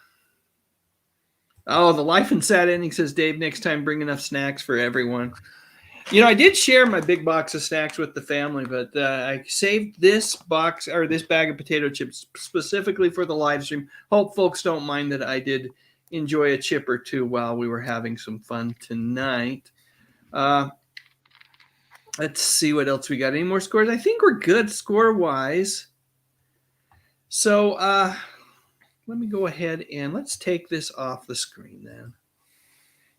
the life and sad ending says Dave. Next time, bring enough snacks for everyone. You know, I did share my big box of snacks with the family, but I saved this box or this bag of potato chips specifically for the live stream. Hope folks don't mind that I did enjoy a chip or two while we were having some fun tonight. Let's see what else we got. Any more scores? I think we're good score-wise. So let me go ahead and let's take this off the screen then.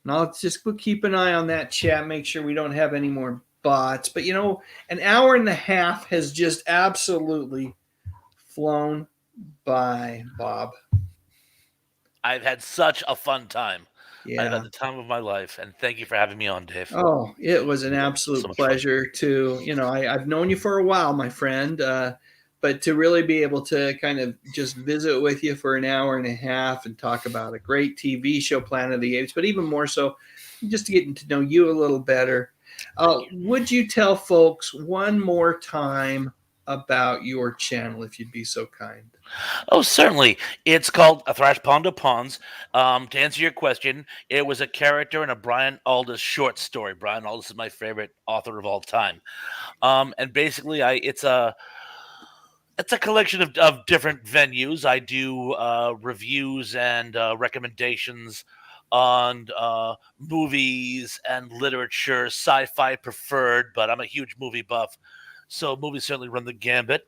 And I'll just keep an eye on that chat, make sure we don't have any more bots. But, you know, an hour and a half has just absolutely flown by, Bob. I've had such a fun time. Yeah. I've had the time of my life, and thank you for having me on, Dave. Oh, it was an absolute pleasure to, you know, I've known you for a while, my friend, but to really be able to kind of just visit with you for an hour and a half and talk about a great TV show, Planet of the Apes, but even more so, just to get to know you a little better. Would you tell folks one more time about your channel, if you'd be so kind? Oh, certainly. It's called A Thrash Pond of Ponds. To answer your question, it was a character in a Brian Aldiss short story. Brian Aldiss is my favorite author of all time. And basically, it's a collection of different venues. I do reviews and recommendations on movies and literature, sci-fi preferred, but I'm a huge movie buff, so movies certainly run the gambit.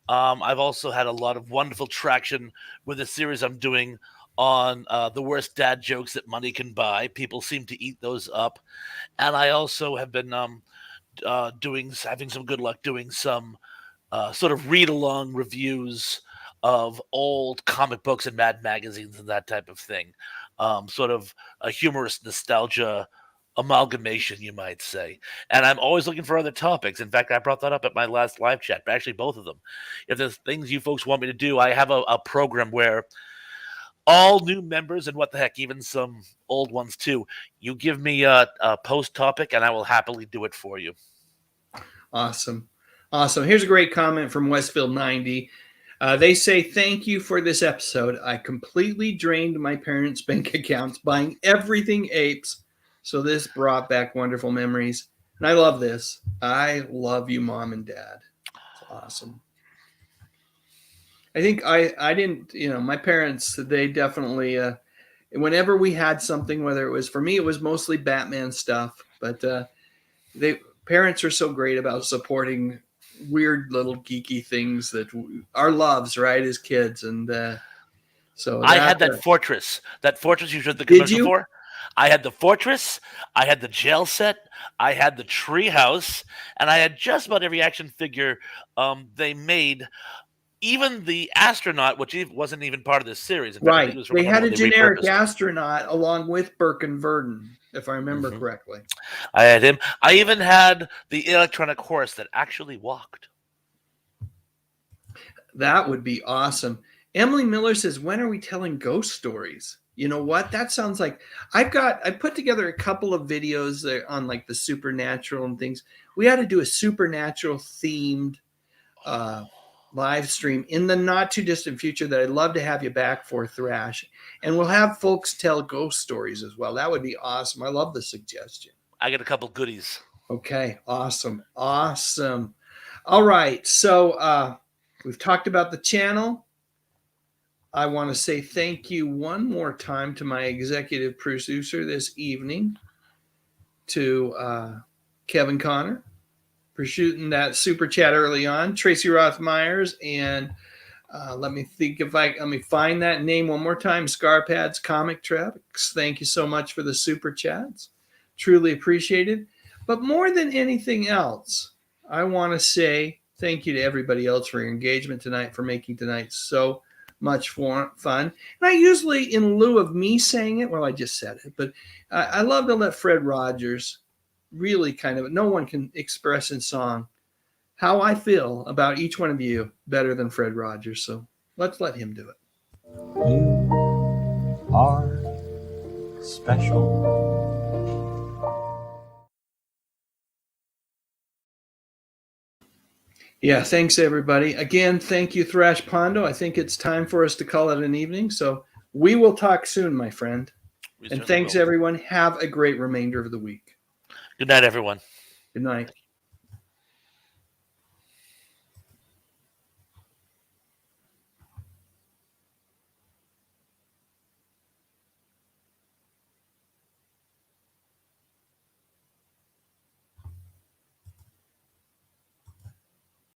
I've also had a lot of wonderful traction with the series I'm doing on the worst dad jokes that money can buy. People seem to eat those up. And I also have been having some good luck doing some sort of read-along reviews of old comic books and Mad magazines and that type of thing. Sort of a humorous nostalgia amalgamation, you might say. And I'm always looking for other topics. In fact, I brought that up at my last live chat, but actually both of them. If there's things you folks want me to do, I have a program where all new members, and what the heck, even some old ones too, you give me a post topic and I will happily do it for you. Awesome. Here's a great comment from Westfield 90. They say, thank you for this episode. I completely drained my parents' bank accounts buying everything Apes. So this brought back wonderful memories. And I love this. I love you, Mom and Dad. It's awesome. I think I didn't, you know, my parents, they definitely, whenever we had something, whether it was, for me, it was mostly Batman stuff, but parents are so great about supporting weird little geeky things that our loves, right, as kids. And so I had that Fortress you showed the commercial for. I had the Fortress, I had the jail set, I had the tree house, and I had just about every action figure they made, even the astronaut, which wasn't even part of this series. In fact, right. They had a generic astronaut along with Burke and Verdon, if I remember correctly. I had him. I even had the electronic horse that actually walked. That would be awesome. Emily Miller says, when are we telling ghost stories? You know what? That sounds like I put together a couple of videos on like the supernatural and things. We had to do a supernatural themed live stream in the not too distant future that I'd love to have you back for, Thrash. And we'll have folks tell ghost stories as well. That would be awesome. I love the suggestion. I got a couple goodies. Okay. Awesome. All right. So we've talked about the channel. I want to say thank you one more time to my executive producer this evening, to Kevin Connor for shooting that super chat early on, Tracy Roth Myers, and let me find that name one more time, Scarpads Comic Tracks. Thank you so much for the super chats. Truly appreciated. But more than anything else, I want to say thank you to everybody else for your engagement tonight, for making tonight so much fun. And I usually, in lieu of me saying it, well, I just said it, but I love to let Fred Rogers really kind of, no one can express in song how I feel about each one of you better than Fred Rogers. So let's let him do it. You are special. Yeah, thanks everybody. Again, thank you, Thrash Pondo. I think it's time for us to call it an evening. So we will talk soon, my friend. And thanks everyone. Have a great remainder of the week. Good night, everyone. Good night.